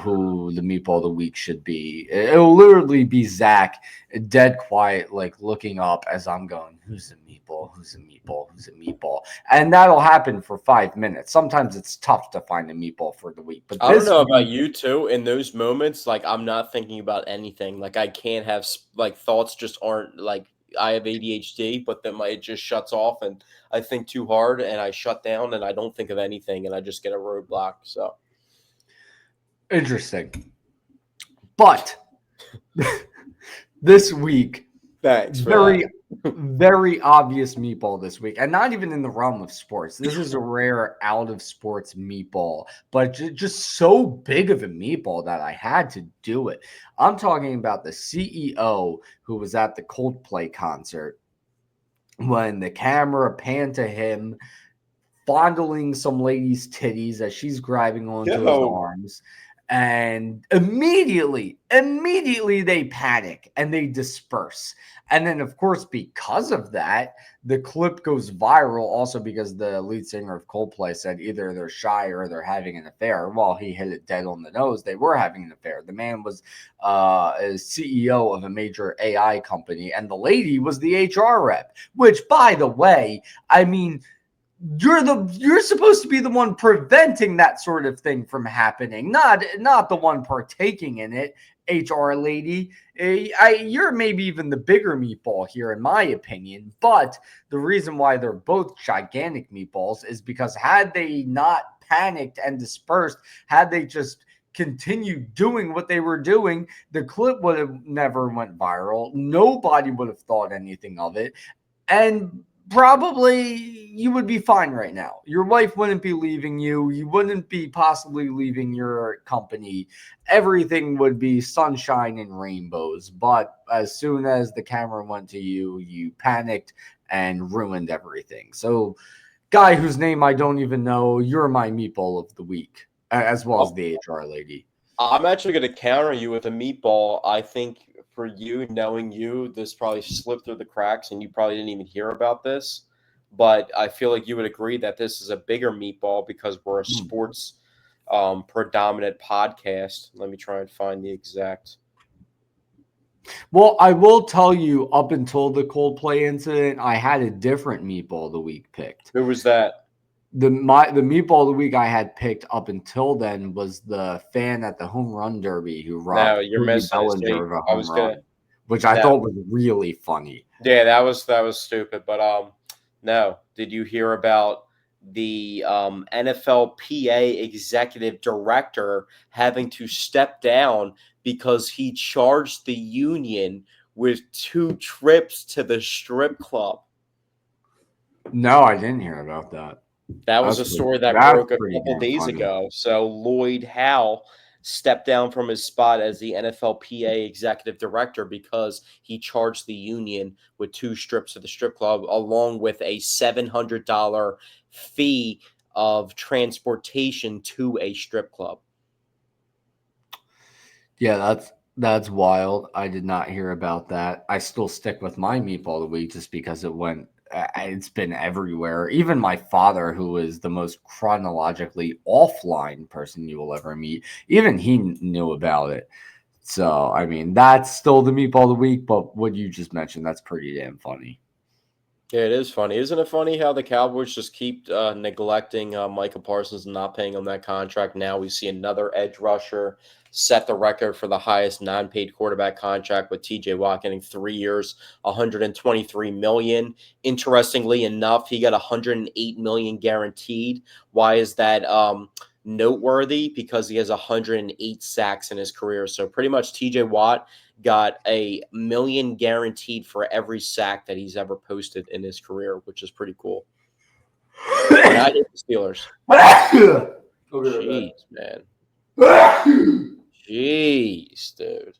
who the meatball of the week should be. It'll literally be Zach, dead quiet, like looking up as I'm going, who's a meatball? Who's a meatball? Who's a meatball? And that'll happen for 5 minutes. Sometimes it's tough to find a meatball for the week. But I don't this know about week, you too. In those moments, like I'm not thinking about anything. Like I can't have like thoughts just aren't like I have ADHD, but then it just shuts off and I think too hard and I shut down and I don't think of anything and I just get a roadblock. So interesting. But this week, thanks for that. very, very obvious meatball this week, and not even in the realm of sports. This is a rare out of sports meatball, but just so big of a meatball that I had to do it. I'm talking about the CEO who was at the Coldplay concert when the camera panned to him fondling some lady's titties as she's grabbing onto his Yo, arms. And immediately they panic and they disperse. And then, of course, because of that, the clip goes viral. Also, because the lead singer of Coldplay said either they're shy or they're having an affair. Well, he hit it dead on the nose. They were having an affair. The man was a CEO of a major AI company, and the lady was the HR rep. Which, by the way, I mean, you're supposed to be the one preventing that sort of thing from happening, not the one partaking in it. HR lady, you're maybe even the bigger meatball here, in my opinion. But the reason why they're both gigantic meatballs is because had they not panicked and dispersed, had they just continued doing what they were doing, the clip would have never went viral. Nobody would have thought anything of it. And probably you would be fine right now. Your wife wouldn't be leaving you. You wouldn't be possibly leaving your company. Everything would be sunshine and rainbows. But as soon as the camera went to you, you panicked and ruined everything. So, guy whose name I don't even know, you're my meatball of the week, as well as the HR lady. I'm actually going to counter you with a meatball. I think for you, knowing you, this probably slipped through the cracks and you probably didn't even hear about this. But I feel like you would agree that this is a bigger meatball because we're a sports predominant podcast. Let me try and find the exact. Well, I will tell you, up until the Coldplay incident, I had a different meatball of the week picked. Who was that? The meatball of the week I had picked up until then was the fan at the home run derby who No, robbed you're Cody missing it. Bellinger See, of a I home was gonna. run, which I No, thought was really funny. yeah, that was stupid. But no. Did you hear about the NFLPA executive director having to step down because he charged the union with 2 trips to the strip club? No, I didn't hear about that. That was a story that That's broke a pretty couple damn days funny. ago. So Lloyd Howe stepped down from his spot as the NFLPA executive director because he charged the union with 2 strips to the strip club, along with a $700 fee of transportation to a strip club. Yeah, that's wild. I did not hear about that. I still stick with my meatball of the week just because it's been everywhere. Even my father, who is the most chronologically offline person you will ever meet, even he knew about it. So, I mean, that's still the meatball of the week, but what you just mentioned, that's pretty damn funny. Yeah, it is funny. Isn't it funny how the Cowboys just keep neglecting Micah Parsons and not paying him that contract? Now we see another edge rusher set the record for the highest non-paid quarterback contract with TJ Watt getting 3 years, $123 million. Interestingly enough, he got $108 million guaranteed. Why is that noteworthy? Because he has 108 sacks in his career. So pretty much TJ Watt got $1 million guaranteed for every sack that he's ever posted in his career, which is pretty cool. And I hate the Steelers. Jeez, man. Jeez, dude.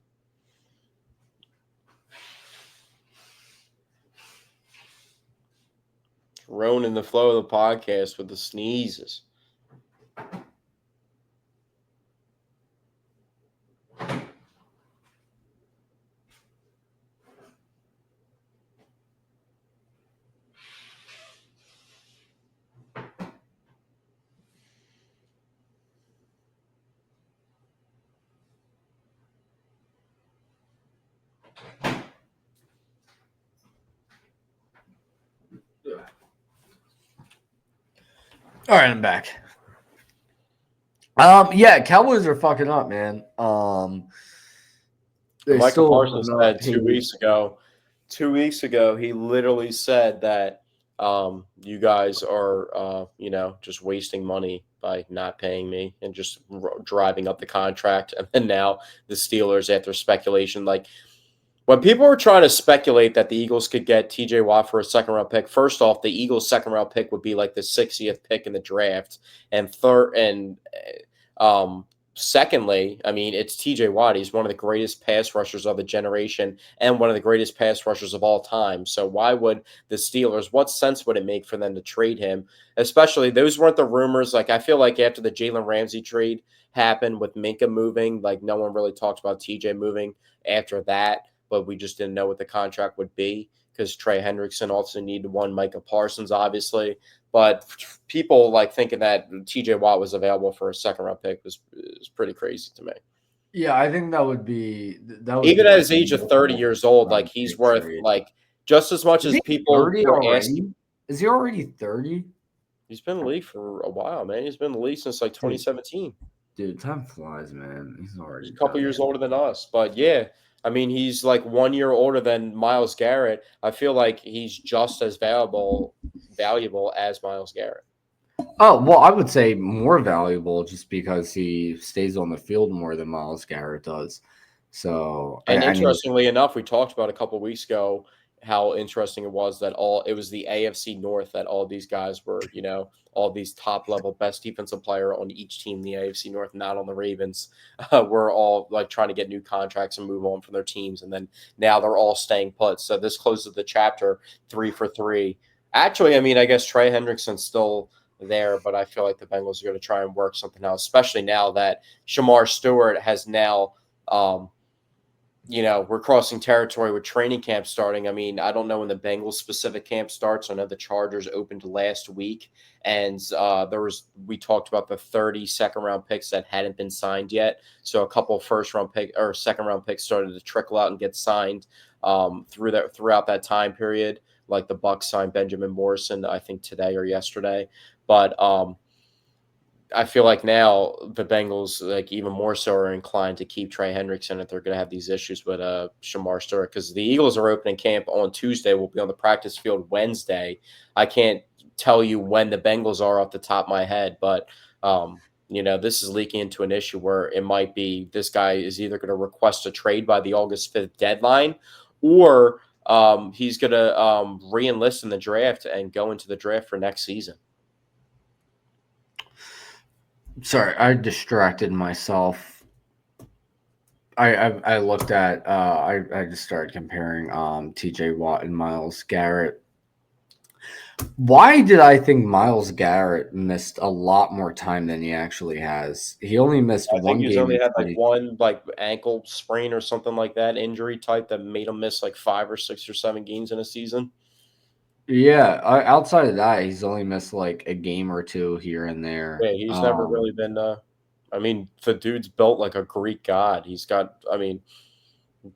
Ruining the flow of the podcast with the sneezes. All right, I'm back. Yeah, Cowboys are fucking up, man. Michael Parsons said 2 weeks ago. 2 weeks ago, he literally said that you guys are, just wasting money by not paying me and just driving up the contract. And then now the Steelers, after speculation, like when people were trying to speculate that the Eagles could get TJ Watt for a second round pick, first off, the Eagles' second round pick would be like the 60th pick in the draft, and secondly, I mean, it's TJ Watt. He's one of the greatest pass rushers of the generation and one of the greatest pass rushers of all time. So why would the Steelers, what sense would it make for them to trade him? Especially, those weren't the rumors. Like, I feel like after the Jalen Ramsey trade happened with Minka moving, like no one really talked about TJ moving after that, but we just didn't know what the contract would be because Trey Hendrickson also needed one, Micah Parsons, obviously. But people like thinking that TJ Watt was available for a second round pick was pretty crazy to me. Yeah, I think that would be Even at his age of 30 years old, like he's worth like just as much as people were asking. Is he already 30? He's been in the league for a while, man. He's been in the league since like 2017. Dude, time flies, man. He's already a couple years older than us. But yeah, I mean, he's like 1 year older than Myles Garrett. I feel like he's just as valuable as Myles Garrett. Oh, well, I would say more valuable just because he stays on the field more than Myles Garrett does. So, and interestingly enough, we talked about a couple of weeks ago how interesting it was that it was the AFC North that all these guys were, all these top level best defensive player on each team in the AFC North, not on the Ravens, were all like trying to get new contracts and move on from their teams. And then now they're all staying put. So this closes the chapter 3 for 3. Actually, I mean, I guess Trey Hendrickson's still there, but I feel like the Bengals are going to try and work something out, especially now that Shamar Stewart has now, we're crossing territory with training camp starting. I mean, I don't know when the Bengals specific camp starts. I know the Chargers opened last week, and we talked about the 30 second round picks that hadn't been signed yet. So a couple first round pick or second round picks started to trickle out and get signed throughout that time period. Like the Bucs signed Benjamin Morrison, I think today or yesterday. But I feel like now the Bengals, like even more so, are inclined to keep Trey Hendrickson if they're going to have these issues with Shamar Stewart, because the Eagles are opening camp on Tuesday. We'll be on the practice field Wednesday. I can't tell you when the Bengals are off the top of my head, but this is leaking into an issue where it might be this guy is either going to request a trade by the August 5th deadline, or he's going to re-enlist in the draft and go into the draft for next season. Sorry, I distracted myself. I looked at I just started comparing TJ Watt and Myles Garrett. Why did I think Miles Garrett missed a lot more time than he actually has? He only missed I think one he's game only in had like 20. one like ankle sprain or something like that injury type that made him miss like 5 or 6 or 7 games in a season. Yeah, outside of that, he's only missed like a game or two here and there. Yeah, he's never really been. I mean, the dude's built like a Greek god. He's got. I mean,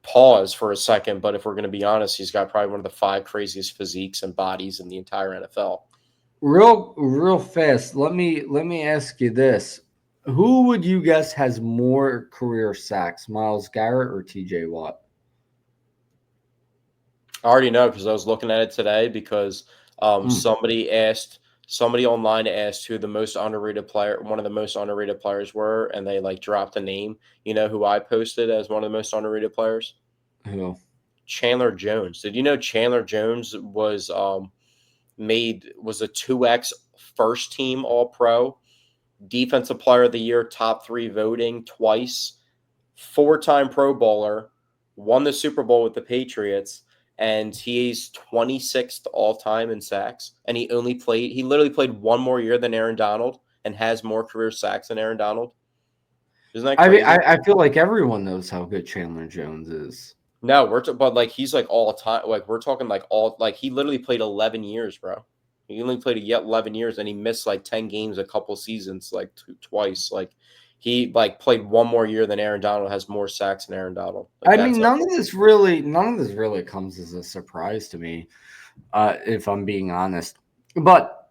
pause for a second, but if we're going to be honest, he's got probably one of the 5 craziest physiques and bodies in the entire NFL. Real fast. Let me ask you this: who would you guess has more career sacks, Miles Garrett or T.J. Watt? I already know because I was looking at it today because Hmm, somebody online asked who the most underrated player, one of the most underrated players were, and they like dropped a name. You know who I posted as one of the most underrated players? who? Chandler Jones. Did you know Chandler Jones was a 2x first team All Pro, Defensive Player of the Year, top 3 voting twice, 4-time Pro Bowler, won the Super Bowl with the Patriots, and he's 26th all time in sacks. And he literally played one more year than Aaron Donald and has more career sacks than Aaron Donald. Isn't that I mean, crazy? I feel like everyone knows how good Chandler Jones is. No, but like he's like all time. Like we're talking like all like he literally played 11 years, bro. He only played yet 11 years, and he missed like 10 games a couple seasons, like twice. Like he like played one more year than Aaron Donald, has more sacks than Aaron Donald. Like I that's mean, like none of this really comes as a surprise to me, if I'm being honest. But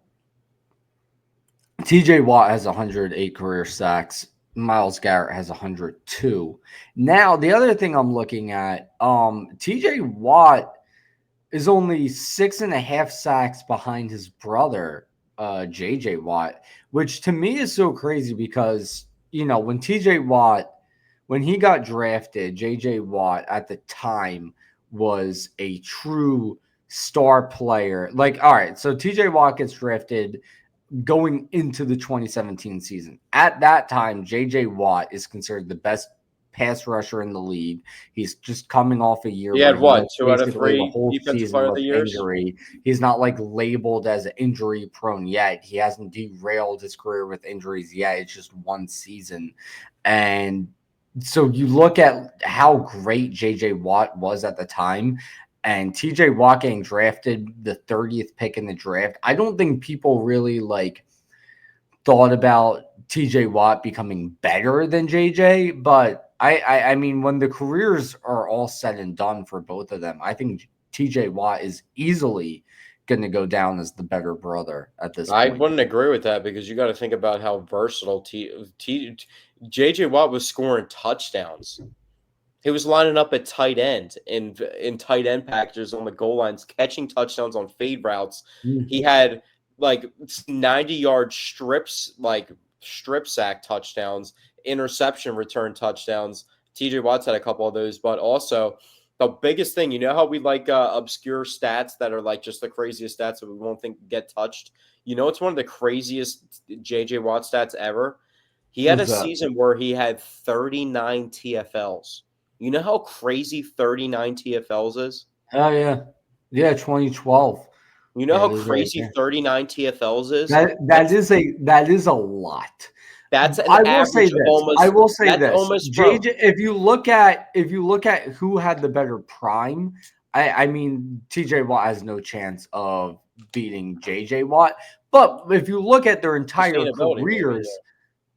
TJ Watt has 108 career sacks. Miles Garrett has 102. Now, the other thing I'm looking at, TJ Watt is only 6.5 sacks behind his brother, JJ Watt, which to me is so crazy because, when TJ Watt, when he got drafted, JJ Watt at the time was a true star player. Like, all right, so TJ Watt gets drafted going into the 2017 season. At that time, JJ Watt is considered the best pass rusher in the league. He's just coming off a year he where had he what missed 2 out of 3 basically the whole defensive season player of with the years. injury. He's not like labeled as injury prone yet. He hasn't derailed his career with injuries yet. It's just one season. And so you look at how great JJ Watt was at the time, and TJ Watt getting drafted the 30th pick in the draft. I don't think people really like thought about TJ Watt becoming better than JJ, but I mean, when the careers are all said and done for both of them, I think TJ Watt is easily going to go down as the better brother at this I point. wouldn't agree with that because you got to think about how versatile JJ Watt was scoring touchdowns. He was lining up at tight end in tight end packages on the goal lines, catching touchdowns on fade routes. Mm. He had like 90-yard strips, like strip sack touchdowns, interception return touchdowns. TJ Watt's had a couple of those, but also the biggest thing, you know how we like obscure stats that are like just the craziest stats that we won't think get touched. You know, it's one of the craziest JJ Watt stats ever. He had a What's that? season where he had 39 TFLs. You know how crazy 39 TFLs is? Oh yeah, yeah, 2012. You know Yeah, how it is right crazy there. 39 TFLs is? That is a lot. That's an I will say average of this. I will say that's this. almost, bro. JJ, if you look at who had the better prime, I mean TJ Watt has no chance of beating JJ Watt. But if you look at their entire Sustainability, maybe. careers,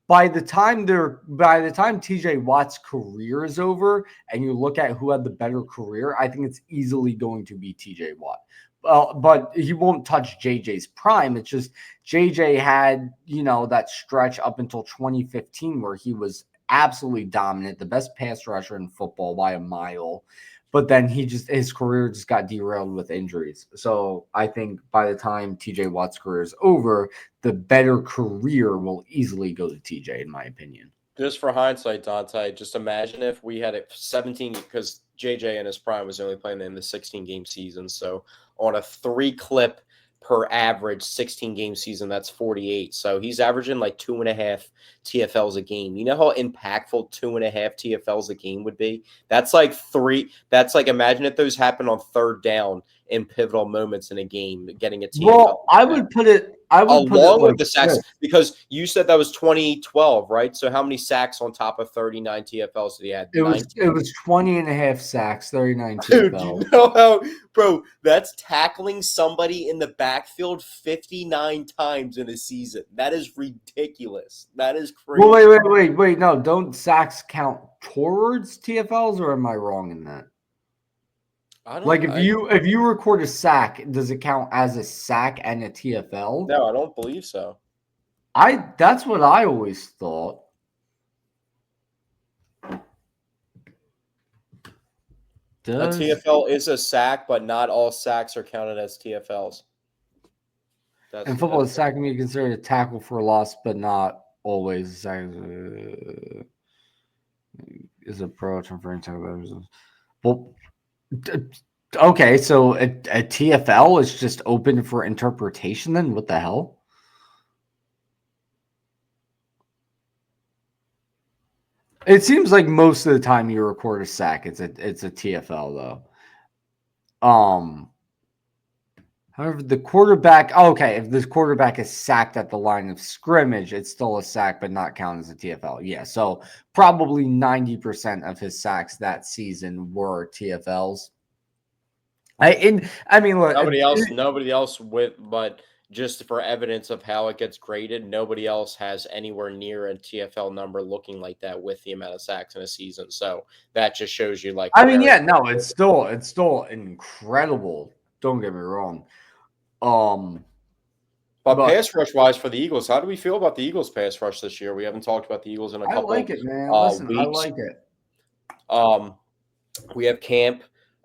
by the time TJ Watt's career is over and you look at who had the better career, I think it's easily going to be TJ Watt. But he won't touch JJ's prime. It's just JJ had, that stretch up until 2015 where he was absolutely dominant, the best pass rusher in football by a mile. But then his career just got derailed with injuries. So I think by the time TJ Watt's career is over, the better career will easily go to TJ, in my opinion. Just for hindsight, Dante, just imagine if we had it 17 because JJ in his prime was only playing in the 16-game season. So on a 3 clip per average 16-game season, that's 48. So he's averaging like 2.5 TFLs a game. You know how impactful 2.5 TFLs a game would be? That's like imagine if those happen on third down in pivotal moments in a game, getting a TFL. Well, I would put it Along like with the sacks, this. because you said that was 2012, right? So how many sacks on top of 39 TFLs did he have? It was 20 and a half sacks, 39 Dude, you TFLs. know how, bro, that's tackling somebody in the backfield 59 times in a season. That is ridiculous. That is crazy. Well, wait. No, don't sacks count towards TFLs, or am I wrong in that? Like if you record a sack, does it count as a sack and a TFL? No, I don't believe so. That's what I always thought. A TFL is a sack, but not all sacks are counted as TFLs. In football, a sack can be considered a tackle for a loss, but not always. A sack is a approach referring to. Well, okay, so a TFL is just open for interpretation. Then what the hell? It seems like most of the time you record a sack, it's a TFL though. However, the quarterback, okay, if this quarterback is sacked at the line of scrimmage, it's still a sack, but not counted as a TFL. Yeah, so probably 90% of his sacks that season were TFLs. I mean, look, nobody else but just for evidence of how it gets graded, nobody else has anywhere near a TFL number looking like that with the amount of sacks in a season. So that just shows you, like, I mean, yeah, no, it's still incredible. Don't get me wrong. But pass rush wise for the Eagles, how do we feel about the Eagles pass rush this year? We haven't talked about the Eagles in a couple. I like it, man. Listen, weeks. I like it. We have camp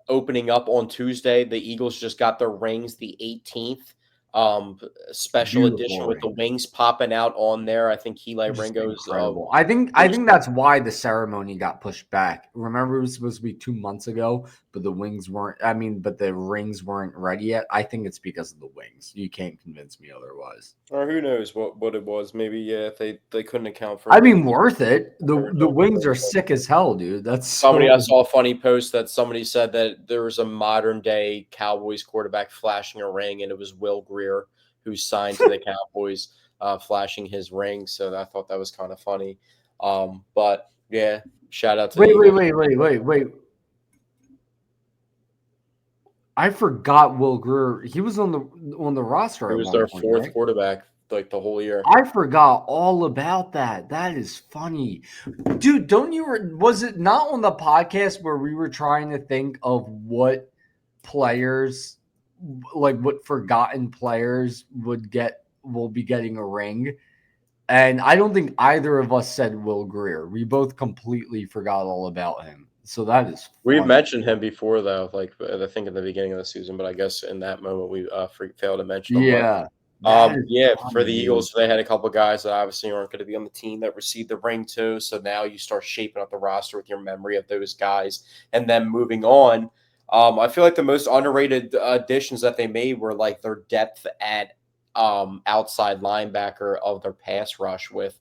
opening up on Tuesday. The Eagles just got their rings the 18th. Special edition with the wings popping out on there. I think Eli Ringo's incredible. I think that's why the ceremony got pushed back. Remember, it was supposed to be 2 months ago, but the wings weren't. I mean, but the rings weren't ready yet. I think it's because of the wings. You can't convince me otherwise. Or who knows what it was? Maybe if they couldn't account for. I mean, worth it. The wings are sick as hell, dude. That's somebody. I saw a funny post that somebody said that there was a modern day Cowboys quarterback flashing a ring, and it was Will Greer, who signed to the Cowboys, flashing his ring. So I thought that was kind of funny. But yeah, shout out to wait. I forgot Will Greer. He was on the roster. He was their fourth quarterback like the whole year. I forgot all about that. That is funny. Dude, was it not on the podcast where we were trying to think of what players, like what forgotten players will be getting a ring? And I don't think either of us said Will Greer. We both completely forgot all about him. So that is funny. We've mentioned him before, though, like I think in the beginning of the season, but I guess in that moment we failed to mention him. Yeah. For the Eagles, they had a couple of guys that obviously aren't going to be on the team that received the ring too. So now you start shaping up the roster with your memory of those guys. And then moving on, I feel like the most underrated additions that they made were like their depth at outside linebacker of their pass rush with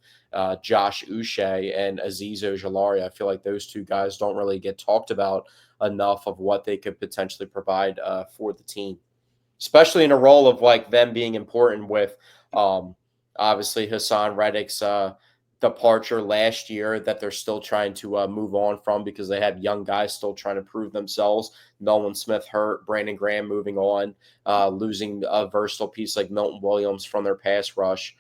Josh Uche and Azeez Ojulari. I feel like those two guys don't really get talked about enough of what they could potentially provide for the team, especially in a role of like them being important with obviously Hassan Reddick's departure last year that they're still trying to move on from because they have young guys still trying to prove themselves. Nolan Smith hurt, Brandon Graham moving on, losing a versatile piece like Milton Williams from their pass rush.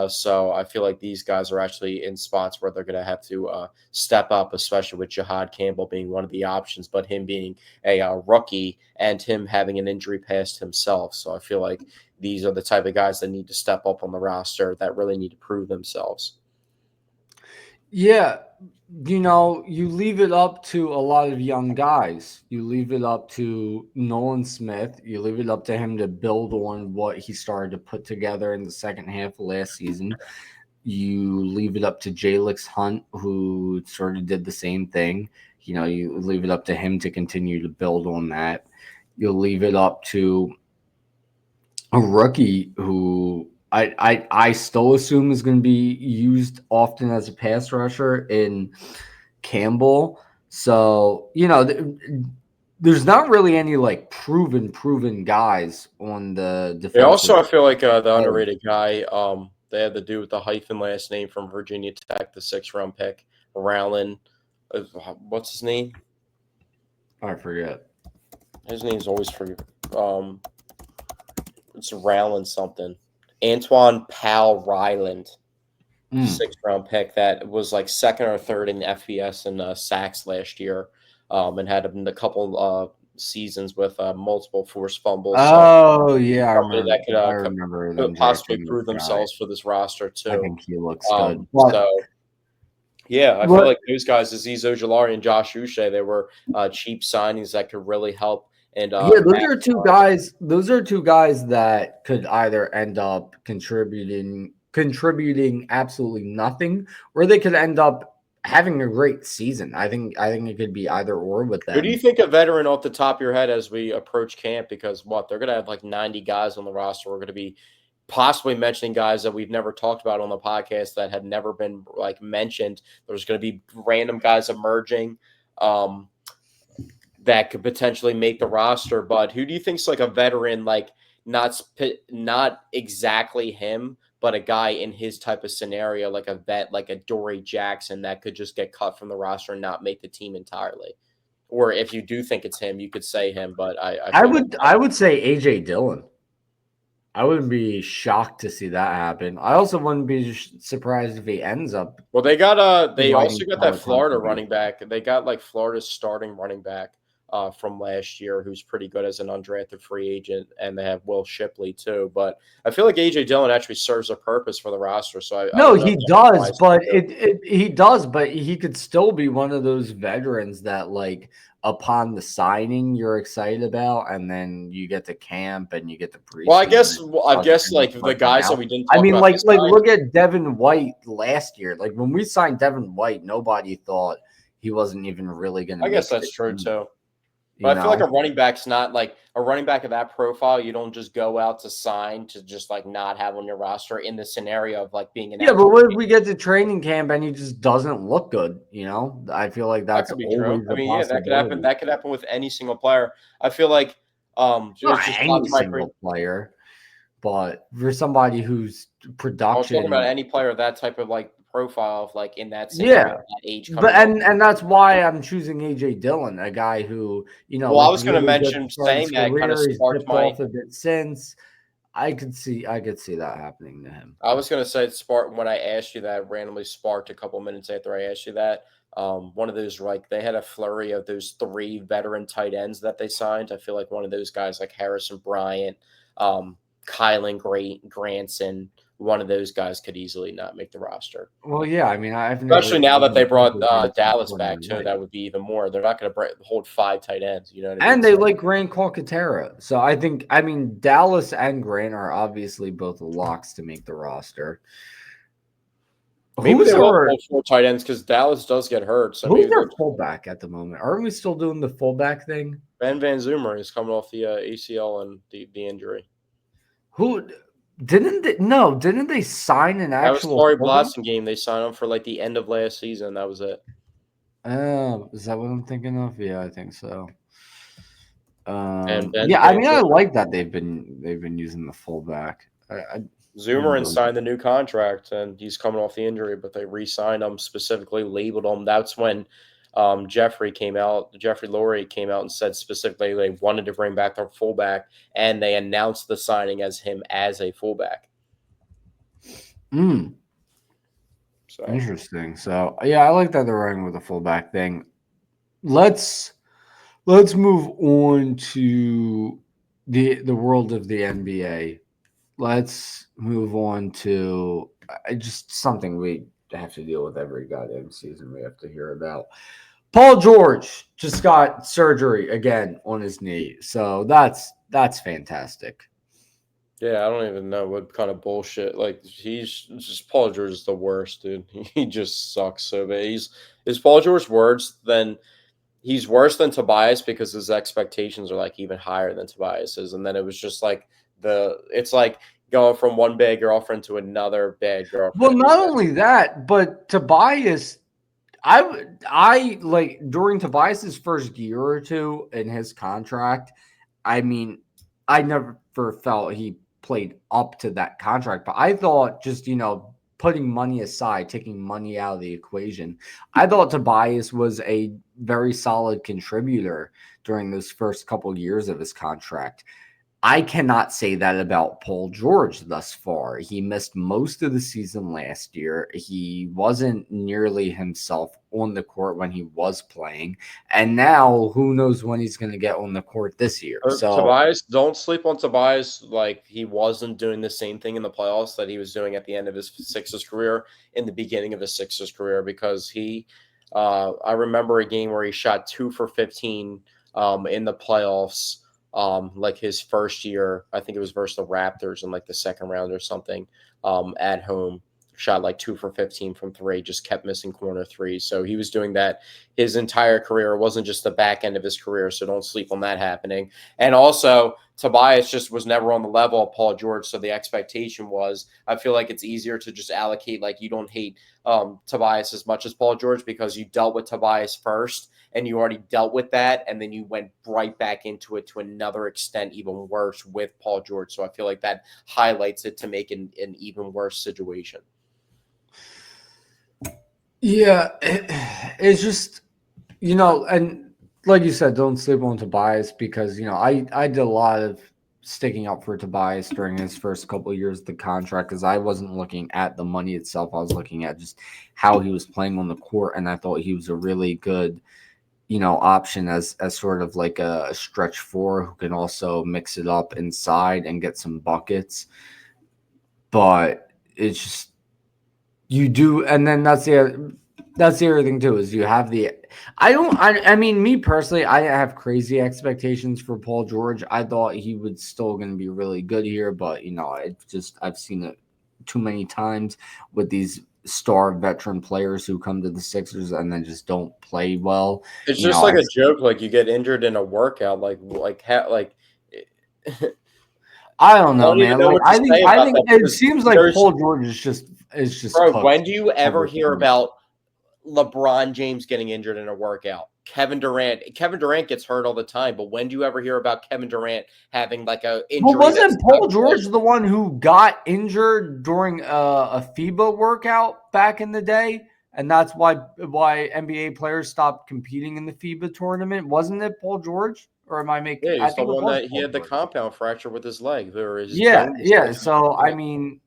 So I feel like these guys are actually in spots where they're going to have to step up, especially with Jahad Campbell being one of the options, but him being a rookie and him having an injury past himself. So I feel like these are the type of guys that need to step up on the roster that really need to prove themselves. Yeah, you leave it up to a lot of young guys. You leave it up to Nolan Smith. You leave it up to him to build on what he started to put together in the second half of last season. You leave it up to Jalix Hunt, who sort of did the same thing. You leave it up to him to continue to build on that. You'll leave it up to a rookie who I still assume is going to be used often as a pass rusher in Campbell. So, there's not really any like proven guys on the They defensive. also, I feel like the end. underrated guy, they had the dude with the hyphen last name from Virginia Tech, the 6th round pick, Rowland. What's his name? I forget. His name's always for it's Rowland something. Antoine Powell Ryland, Mm. 6th round pick that was like second or third in FBS and sacks last year, and had a couple seasons with multiple forced fumbles. So Oh yeah, somebody that I could remember them possibly drafting this prove guy. themselves for this roster I too. think he looks good. But So yeah, I feel what? like those guys, Aziz Ojulari and Josh Uche, they were cheap signings that could really help. And Yeah, those are two maximize. guys. Those are two guys that could either end up contributing absolutely nothing, or they could end up having a great season. I think it could be either or with Who do you them. think a veteran off the top of your head as we approach camp? Because what they're going to have like 90 guys on the roster. We're going to be possibly mentioning guys that we've never talked about on the podcast that had never been like mentioned. There's going to be random guys emerging. Um, that could potentially make the roster. But who do you think's like a veteran, like not exactly him, but a guy in his type of scenario, like a vet, like a Dory Jackson, that could just get cut from the roster and not make the team entirely? Or if you do think it's him, you could say him. But I I feel like would I would say AJ Dillon. I wouldn't be shocked to see that happen. I also wouldn't be surprised if he ends up well, they providing also got that solid Florida running contribution. back. They got like Florida's starting running back from last year, who's pretty good as an undrafted free agent, and they have Will Shipley too. But I feel like AJ Dillon actually serves a purpose for the roster, so I No, don't know if he that does, applies to but you. he does, but he could still be one of those veterans that like upon the signing you're excited about, and then you get to camp and you get the Well, preseason and it I doesn't guess end up like the working guys that out. we didn't I talk mean, about this like time. look at Devin White last year. Like when we signed Devin White, nobody thought he wasn't even really going to I guess make the that's true team. too. You But I feel like a know? running back's not like a running back of that profile. You don't just go out to sign to just like not have on your roster in the scenario of like being an Yeah, but actual. what if we get to training camp and he just doesn't look good? You know, I feel like That that's could be true. always I a mean, yeah, that could happen. possibility. That could happen with any single player. I feel like Not it's just any single player, but for somebody whose I was talking about production, any player of that type of like profile of like in that scenario, yeah. that age But coming off. and that's why I'm choosing AJ Dillon, a guy who, Well, I looked was going to really good mention to start his saying that kind of career. He's sparked dipped my. off a bit since. I could see that happening to him. I was going to say it sparked when I asked you that randomly sparked a couple minutes after I asked you that. One of those like they had a flurry of those three veteran tight ends that they signed. I feel like one of those guys like Harrison Bryant, um, Kylan Granson, one of those guys could easily not make the roster. Well, yeah, I mean, I've never Especially now that they even heard brought of Harrison Dallas before in my back too, life. that would be even more. They're not going to hold five tight ends. You know what I mean? And they So like Grant Calcaterra. So I mean, Dallas and Grant are obviously both locks to make the roster. maybe Who's they will our hold four tight ends because Dallas does get hurt. So who's maybe our they'll. fullback at the moment? Aren't we still doing the fullback thing? Ben Van Zoomer is coming off the ACL and the injury. Who didn't they sign an That was actual Corey fullback? Blossom game. They signed him for like the end of last season. That was it. Is that what I'm thinking of? Yeah, I think so. And Ben Yeah, I Van mean, I Zoomer, like that they've been using the fullback. I Zoomer and signed the new contract, and he's coming off the injury, but they re-signed him, specifically labeled him. That's when Jeffrey Lurie came out and said specifically they wanted to bring back their fullback, and they announced the signing as him as a fullback. mm, So interesting. So yeah, I like that they're running with the fullback thing. Let's move on to the world of the NBA. Let's move on to just something we have to deal with every goddamn season. We have to hear about. Paul George just got surgery again on his knee, so that's fantastic. yeah, I don't even know what kind of bullshit. Like he's just Paul George is the worst, dude. He just sucks so bad. Is Paul George worse than he's worse than Tobias because his expectations are like even higher than Tobias's, and then it was just like it's like going from one bad girlfriend to another bad Well, girlfriend. not only that, but Tobias, I like during Tobias's first year or two in his contract. I mean, I never felt he played up to that contract, but I thought just putting money aside, taking money out of the equation, I thought Tobias was a very solid contributor during those first couple years of his contract. I cannot say that about Paul George thus far. He missed most of the season last year. He wasn't nearly himself on the court when he was playing. And now who knows when he's going to get on the court this year. So, Tobias, don't sleep on Tobias. Like, he wasn't doing the same thing in the playoffs that he was doing at the end of his Sixers career, in the beginning of his Sixers career, because I remember a game where he shot 2 for 15 in the playoffs. Like his first year, I think it was versus the Raptors in like the second round or something, at home. Shot like 2 for 15 from three, just kept missing corner threes. So he was doing that his entire career. It wasn't just the back end of his career. So don't sleep on that happening. And also, Tobias just was never on the level of Paul George. So the expectation was, I feel like it's easier to just allocate, like, you don't hate Tobias as much as Paul George because you dealt with Tobias first and you already dealt with that. And then you went right back into it to another extent, even worse with Paul George. So I feel like that highlights it to make an even worse situation. yeah, it's just, and like you said, don't sleep on Tobias because, I did a lot of sticking up for Tobias during his first couple of years of the contract because I wasn't looking at the money itself. I was looking at just how he was playing on the court, and I thought he was a really good, option as sort of like a stretch four who can also mix it up inside and get some buckets. But it's just you do, and then that's the other thing too is you have the. I mean, me personally, I have crazy expectations for Paul George. I thought he was still going to be really good here, but I've seen it too many times with these star veteran players who come to the Sixers and then just don't play well. It's just like a joke. Like, you get injured in a workout. I don't know, don't even man. know Like what to say I about think that it because seems like Paul George is just bro, cooked when do you ever every hear time. about LeBron James getting injured in a workout? Kevin Durant gets hurt all the time, but when do you ever hear about Kevin Durant having like a Well, injury that's wasn't Paul not George caused? the one who got injured during a FIBA workout back in the day? And that's why NBA players stopped competing in the FIBA tournament? Wasn't it Paul George? Or am I making? Yeah, I he's the think it one was that he Paul had the George. compound fracture with his leg, or his Yeah, bone was yeah. switching to So his I leg. mean,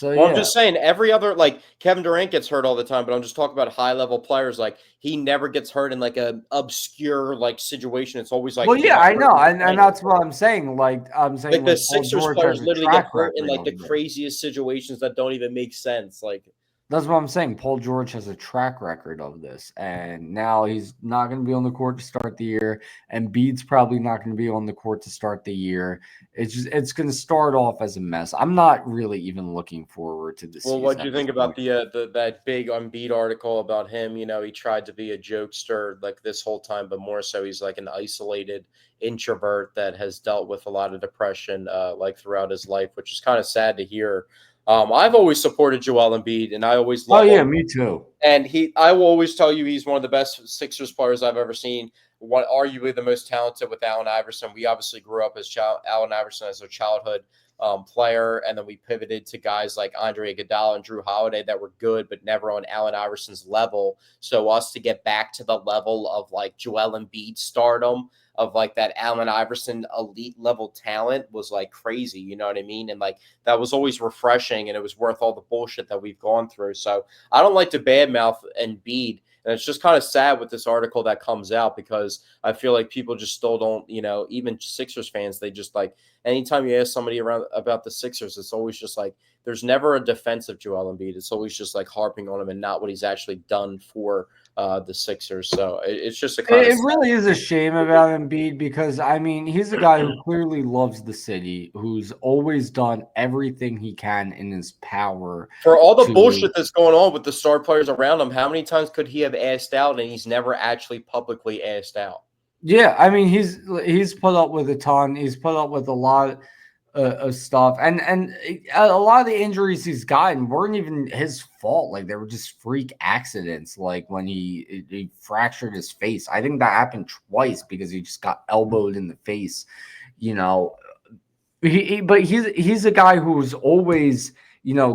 Well, I'm yeah. just saying every other, like, Kevin Durant gets hurt all the time, but I'm just talking about high level players. Like, he never gets hurt in like a obscure like situation. It's always like Well, he yeah, got I hurt know, in the and finals. that's what I'm saying. Like I'm saying, Like, the like Paul Sixers George has players a literally get track hurt in record like the of this. craziest situations that don't even make sense. Like, That's what I'm saying. Paul George has a track record of this, and now he's not going to be on the court to start the year. And Embiid's probably not going to be on the court to start the year. It's going to start off as a mess. I'm not really even looking forward to the well, what season do you at this think about point. the that big Embiid article about him? You know, he tried to be a jokester like this whole time, but more so he's like an isolated introvert that has dealt with a lot of depression like throughout his life, which is kind of sad to hear. I've always supported Joel Embiid, and I always Oh love yeah, him. me too. And I will always tell you he's one of the best Sixers players I've ever seen. One, arguably the most talented with Allen Iverson. We obviously grew up as Allen Iverson as a childhood player, and then we pivoted to guys like Andre Iguodala and Drew Holiday that were good, but never on Allen Iverson's level. So us to get back to the level of like Joel Embiid stardom, of like that Allen Iverson elite level talent, was like crazy. You know what I mean? And like that was always refreshing, and it was worth all the bullshit that we've gone through. So I don't like to badmouth Embiid. And it's just kind of sad with this article that comes out because I feel like people just still don't, even Sixers fans, they just like, anytime you ask somebody around about the Sixers, it's always just like, there's never a defense of Joel Embiid. It's always just like harping on him and not what he's actually done for the Sixers. So it's just a kind of It sad. really is a shame about Embiid because I mean he's a guy who clearly loves the city, who's always done everything he can in his power For all the to. bullshit that's going on with the star players around him, how many times could he have asked out and he's never actually publicly asked out? Yeah, I mean he's put up with a ton. He's put up with a lot of stuff, and a lot of the injuries he's gotten weren't even his fault. Like they were just freak accidents. Like when he fractured his face, I think that happened twice because he just got elbowed in the face. You know, but he's a guy who's always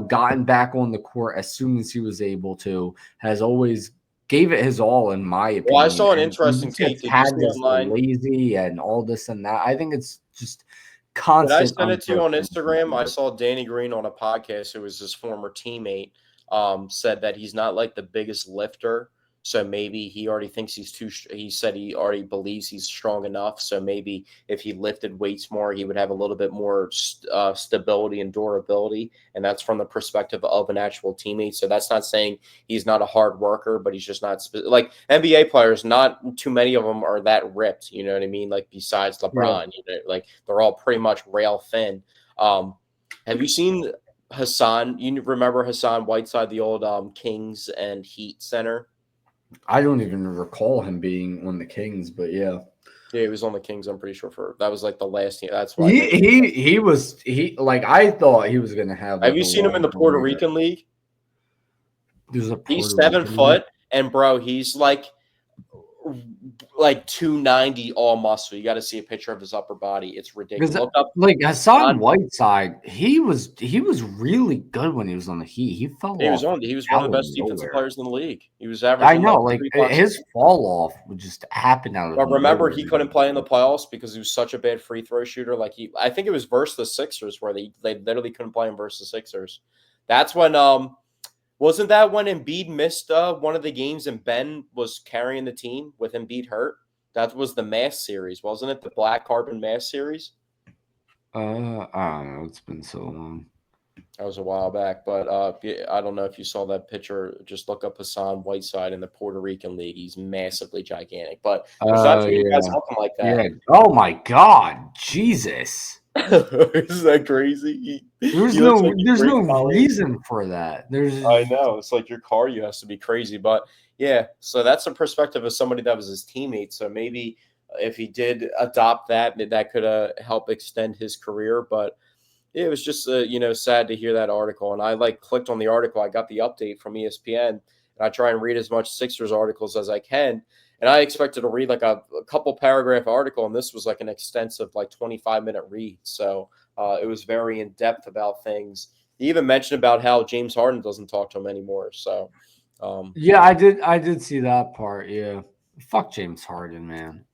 gotten back on the court as soon as he was able to. Has always gave it his all, in my Well, I opinion, saw an and he interesting just take. gets Did you see tagged as online? lazy and all this and that. I think it's just Did I constant send it to you on unfortunate Instagram? I behavior. saw Danny Green on a podcast, who was his former teammate, said that he's not like the biggest lifter. So maybe he already thinks he's too. He said he already believes he's strong enough. So maybe if he lifted weights more, he would have a little bit more stability and durability. And that's from the perspective of an actual teammate. So that's not saying he's not a hard worker, but he's just not like NBA players. Not too many of them are that ripped. You know what I mean? Like besides Yeah. LeBron, like they're all pretty much rail thin. Have you seen Hassan? You remember Hassan Whiteside, the old Kings and Heat center? I don't even recall him being on the Kings, but yeah. Yeah, he was on the Kings. I'm pretty sure for that was like the last team. That's why I He think. he he was he like I thought he was gonna have Have like you a seen him in long the Puerto career. Rican league? There's a He's Puerto 7 foot, Rican. and bro, he's like 290 all muscle. You got to see a picture of his upper body. It's ridiculous. Because Look up like Hassan Hassan. Whiteside, he was really good when he was on the Heat. He fell He was off on. He was one out of of the best defensive nowhere. players in the league. He was I averaging know, like like 30 blocks. his fall off would just happen out of But remember, nowhere. he couldn't play in the playoffs because he was such a bad free throw shooter. I think it was versus the Sixers where they literally couldn't play him versus the Sixers. That's when wasn't that when Embiid missed one of the games and Ben was carrying the team with Embiid hurt? That was the Mass series, wasn't it? The Black Carbon Mass series. I don't know. It's been so long. That was a while back, but yeah, I don't know if you saw that picture. Just look up Hassan Whiteside in the Puerto Rican League. He's massively gigantic, but there's not Oh too many guys yeah, looking like yeah. that. Oh my God, Jesus! Isn't that crazy? There's He looks no like a there's great no colleague. reason for that. I There's know. It's like your cardio has to be crazy. But yeah, so that's the perspective of somebody that was his teammate. So maybe if he did adopt that, that could help extend his career. But yeah, it was just sad to hear that article. And I clicked on the article. I got the update from ESPN, and I try and read as much Sixers articles as I can. And I expected to read like a couple paragraph article, and this was like an extensive 25-minute read. So it was very in depth about things. He even mentioned about how James Harden doesn't talk to him anymore. So Yeah, I did see that part. Yeah, fuck James Harden, man.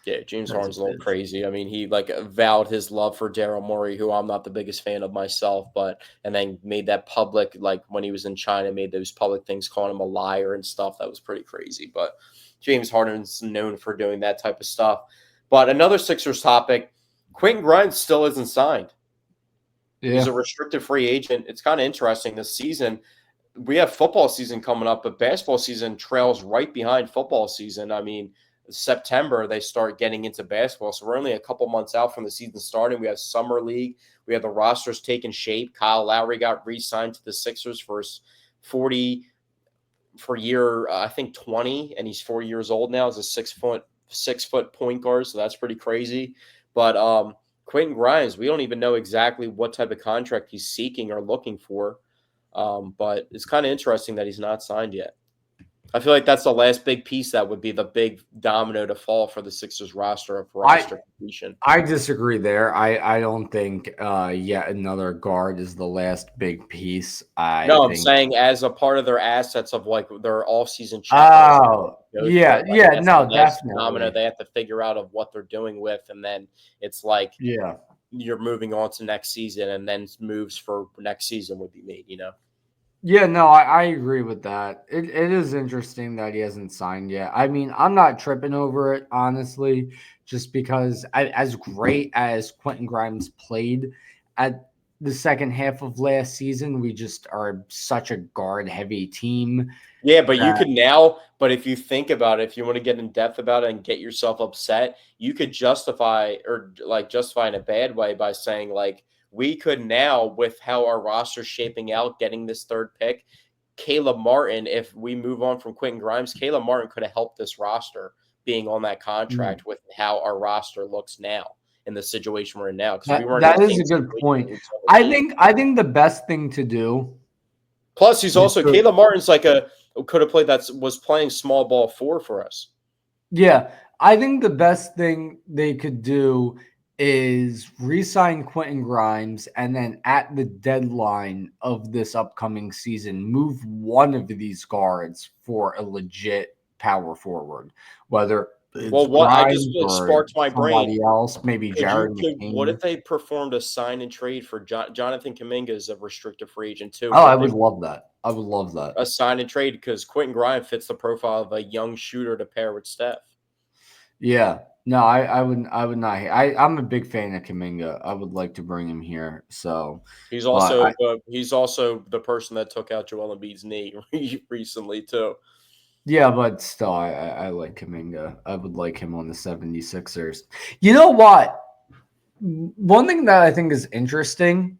yeah, James That's a Harden's a little bitch. crazy. I mean, he vowed his love for Daryl Morey, who I'm not the biggest fan of myself, but and then made that public, like when he was in China, made those public things calling him a liar and stuff. That was pretty crazy. But James Harden's known for doing that type of stuff. But another Sixers topic, Quentin Grimes still isn't signed. He's Yeah. a restricted free agent. It's kind of interesting this season. We have football season coming up, but basketball season trails right behind football season. I mean, September they start getting into basketball, so we're only a couple months out from the season starting. We have summer league. We have the rosters taking shape. Kyle Lowry got re-signed to the Sixers for 40 for year I think 20, and he's 4 years old now. He's a 6 foot point guard, so that's pretty crazy. But Quentin Grimes, we don't even know exactly what type of contract he's seeking or looking for. But it's kind of interesting that he's not signed yet. I feel like that's the last big piece that would be the big domino to fall for the Sixers roster of I roster completion. I disagree there. I don't think yet another guard is the last big piece. I No, I'm think. saying as a part of their assets of their all-season checklist Oh go yeah, through. yeah. That's the No, last domino definitely. they have to figure out of what they're doing with, and then it's like Yeah. you're moving on to next season, and then moves for next season would be made. Yeah, no, I agree with that. It is interesting that he hasn't signed yet. I mean, I'm not tripping over it, honestly, just because as great as Quentin Grimes played at the second half of last season, we just are such a guard heavy team Yeah, but you that could now, but if you think about it, if you want to get in depth about it and get yourself upset, you could justify in a bad way by saying we could now, with how our roster's shaping out, getting this third pick, Caleb Martin, if we move on from Quentin Grimes, Caleb Martin could have helped this roster being on that mm, contract with how our roster looks now. in the situation we're in now, because we That weren't in that the is same a good situation point. when we took the team. I think the best thing to do Plus, he's is also to, Caleb Martin's like could have played that was playing small ball 4 for us. yeah, I think the best thing they could do is re-sign Quentin Grimes and then at the deadline of this upcoming season, move one of these guards for a legit power forward, whether it's Well, what I just Grimes or sparked my brain. somebody else, maybe Jared What McCain. if they performed a sign and trade for Jonathan Kuminga is a restricted free agent too? Oh, What I if they would love that. I would love that. a sign and trade because Quentin Grimes fits the profile of a young shooter to pair with Steph. Yeah. No, I would not. I'm a big fan of Kaminga. I would like to bring him here. So, He's but also the person that took out Joel Embiid's knee recently too. yeah, but still, I like Kaminga. I would like him on the 76ers. You know what? One thing that I think is interesting,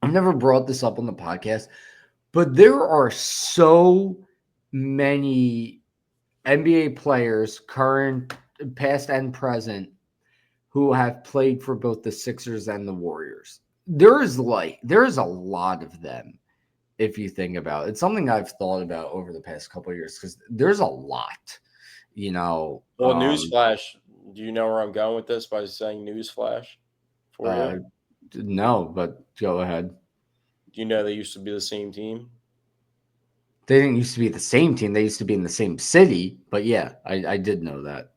I've never brought this up on the podcast, but there are so many NBA players, current, past, and present, who have played for both the Sixers and the Warriors. There's a lot of them if you think about it. It's something I've thought about over the past couple of years because there's a lot, you know. Well, newsflash. Do you know where I'm going with this by saying newsflash for you? No, but go ahead. Do you know they used to be the same team? They didn't used to be the same team. They used to be in the same city, but yeah, I did know that.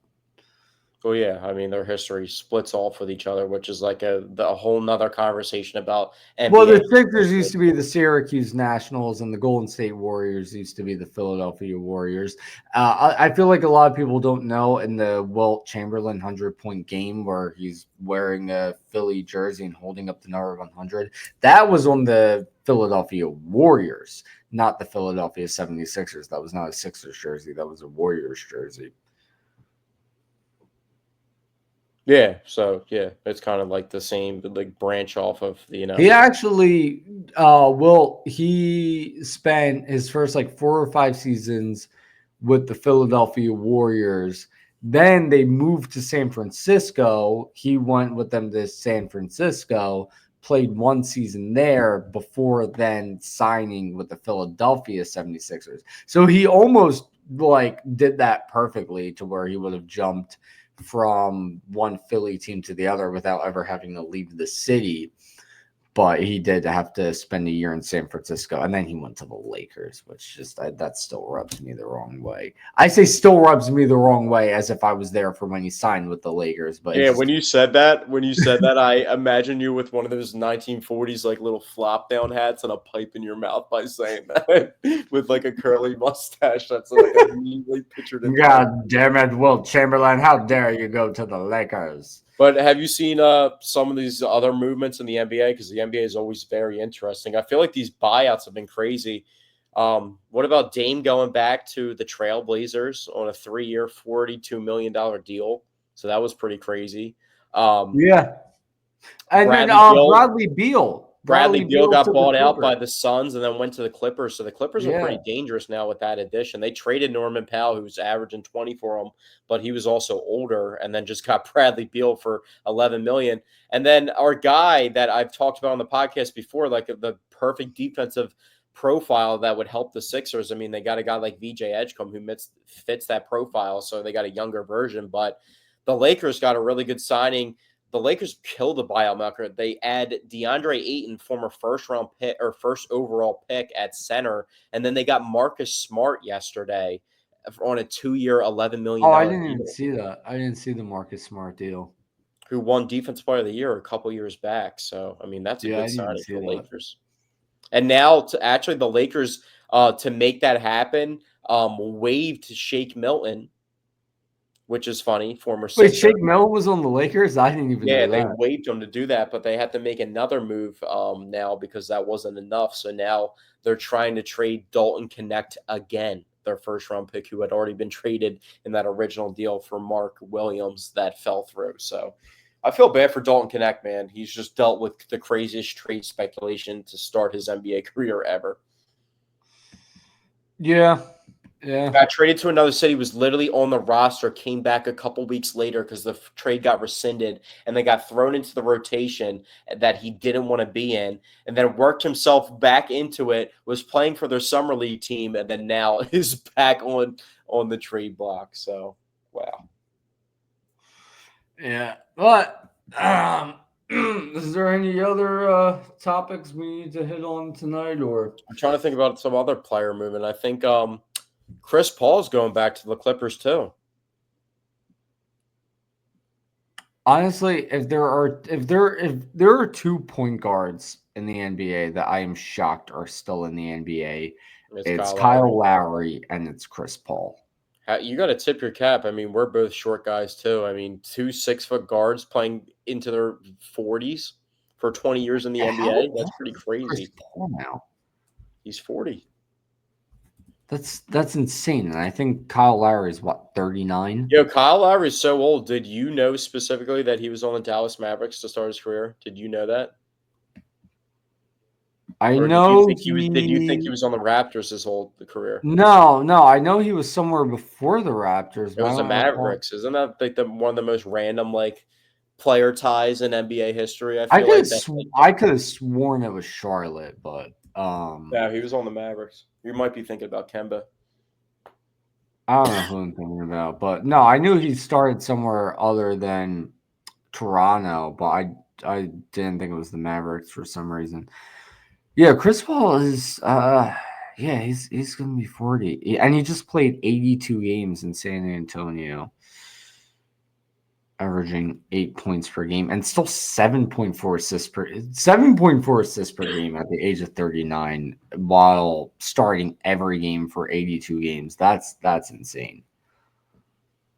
Well, yeah, I mean their history splits off with each other, which is like a whole nother conversation about Well, NBA. the Sixers used to be the Syracuse Nationals, and the Golden State Warriors used to be the Philadelphia Warriors. I feel like a lot of people don't know in the Wilt Chamberlain 100-point game where he's wearing a Philly jersey and holding up the number 100. That was on the Philadelphia Warriors, not the Philadelphia 76ers. That was not a Sixers jersey. That was a Warriors jersey. Yeah, so yeah, it's kind of like the same like branch off of the. He actually, he spent his first like 4 or 5 seasons with the Philadelphia Warriors. Then they moved to San Francisco. He went with them to San Francisco, played 1 season there before then signing with the Philadelphia 76ers. So he almost like did that perfectly to where he would have jumped from one Philly team to the other without ever having to leave the city. But he did have to spend a year in San Francisco, and then he went to the Lakers, which just that still rubs me the wrong way. I say still rubs me the wrong way as if I was there for when he signed with the Lakers. But Yeah, it's when just, you said that, I imagine you with one of those 1940s like little flop down hats and a pipe in your mouth by saying that with like a curly mustache. That's like immediately pictured in. God damn it, Wilt Chamberlain! How dare you go to the Lakers? But have you seen some of these other movements in the NBA? Because the NBA is always very interesting. I feel like these buyouts have been crazy. What about Dame going back to the Trailblazers on a 3-year, $42 million deal? So that was pretty crazy. Yeah, and then Bradley Beal. Bradley Beal. Bradley Beal got to the bought out by Clippers. the Suns and then went to the Clippers. So the Clippers are Yeah. pretty dangerous now with that addition. They traded Norman Powell, who's averaging 20 for them, but he was also older, and then just got Bradley Beal for 11 million. And then our guy that I've talked about on the podcast before, like the perfect defensive profile that would help the Sixers. I mean, they got a guy like VJ Edgecombe who fits that profile, so they got a younger version. But the Lakers got a really good signing. The Lakers killed the buyout market. They add DeAndre Ayton, former first-round pick or first overall pick at center, and then they got Marcus Smart yesterday on a 2-year, $11 million Oh, I didn't even deal, see that. I didn't see the Marcus Smart deal. who won Defensive Player of the Year a couple years back. So, I mean, that's a Yeah, I good didn't even signing see for the that. Lakers. And now, the Lakers, to make that happen, waived Shake Milton, which is funny, former Wait, Sixer. Shake Milton was on the Lakers? I didn't even Yeah, know they that. waived him to do that, but they had to make another move now because that wasn't enough. So now they're trying to trade Dalton Connect again, their first round pick, who had already been traded in that original deal for Mark Williams that fell through. So I feel bad for Dalton Connect, man. He's just dealt with the craziest trade speculation to start his NBA career ever. Yeah, Yeah. got traded to another city, was literally on the roster, came back a couple weeks later because the trade got rescinded, and then got thrown into the rotation that he didn't want to be in, and then worked himself back into it, was playing for their summer league team, and then now is back on the trade block. So, wow. Yeah. But is there any other topics we need to hit on tonight, or I'm trying to think about some other player movement. I think Chris Paul's going back to the Clippers too. honestly, if there are 2 point guards in the NBA that I am shocked are still in the NBA, It's it's Kyle Lowry. Kyle Lowry and it's Chris Paul. You got to tip your cap. I mean, we're both short guys too. I mean, 2 6-foot guards playing into their 40s for 20 years in the How NBA. That's old pretty is Chris crazy. Paul now? He's 40. That's insane. And I think Kyle Lowry is what, 39? Yo, Kyle Lowry is so old. Did you know specifically that he was on the Dallas Mavericks to start his career? Did you know that? I Or did you know think he was? Did you think he was on the Raptors his whole career? no, I know he was somewhere before the Raptors, It but I was the don't recall. Mavericks. Isn't that like the one of the most random like player ties in NBA history? I I feel could like have that's like I could have sworn it was Charlotte, but yeah, he was on the Mavericks. You might be thinking about Kemba. I don't know who I'm thinking about. But no, I knew he started somewhere other than Toronto, but I didn't think it was the Mavericks for some reason. Yeah, Chris Paul is yeah, he's gonna be 40. And he just played 82 games in San Antonio, averaging 8 points per game and still 7.4 assists per game at the age of 39 while starting every game for 82 games. That's insane.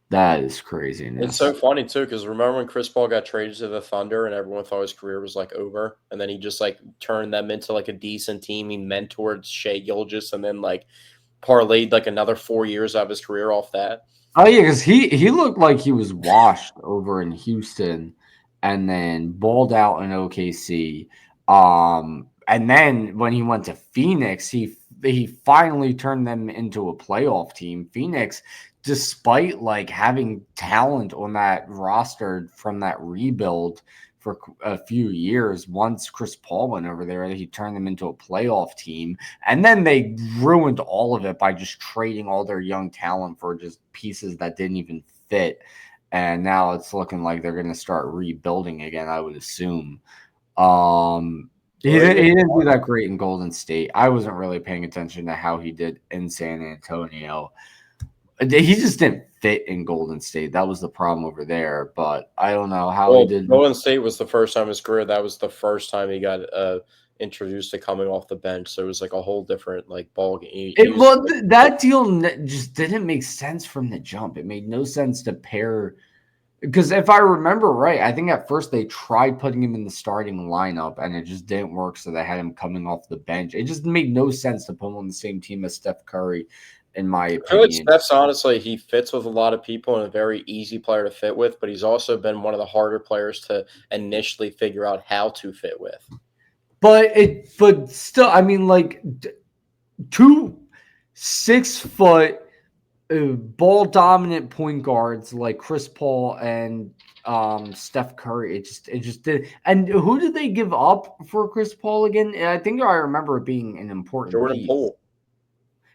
That is It's craziness. so funny too, because remember when Chris Paul got traded to the Thunder and everyone thought his career was like over, and then he just like turned them into like a decent team. He mentored Shea Gilgeous, and then like parlayed like another 4 years of his career off that. Oh yeah, because he looked like he was washed over in Houston, and then balled out in OKC. And then when he went to Phoenix, he finally turned them into a playoff team. Phoenix, despite like having talent on that roster from that rebuild for a few years, once Chris Paul went over there, he turned them into a playoff team. And then they ruined all of it by just trading all their young talent for just pieces that didn't even fit. And now it's looking like they're going to start rebuilding again, I would assume. Well, they He made didn't do that great in Golden State. I wasn't really paying attention to how he did in San Antonio. He just didn't fit in Golden State. That was the problem over there. But I don't know how he well, did. Golden State was the first time in his career. That was the first time he got introduced to coming off the bench. So it was like a whole different like ball game. That deal just didn't make sense from the jump. It made no sense to pair because if I remember right, I think at first they tried putting him in the starting lineup and it just didn't work. So they had him coming off the bench. It just made no sense to put him on the same team as Steph Curry, in my I feel like opinion. Steph's honestly he fits with a lot of people and a very easy player to fit with, but he's also been one of the harder players to initially figure out how to fit with. But still, I mean, like 2 6 foot ball dominant point guards like Chris Paul and Steph Curry. It just did. And who did they give up for Chris Paul again? I think I remember it being an important Jordan piece. Poole.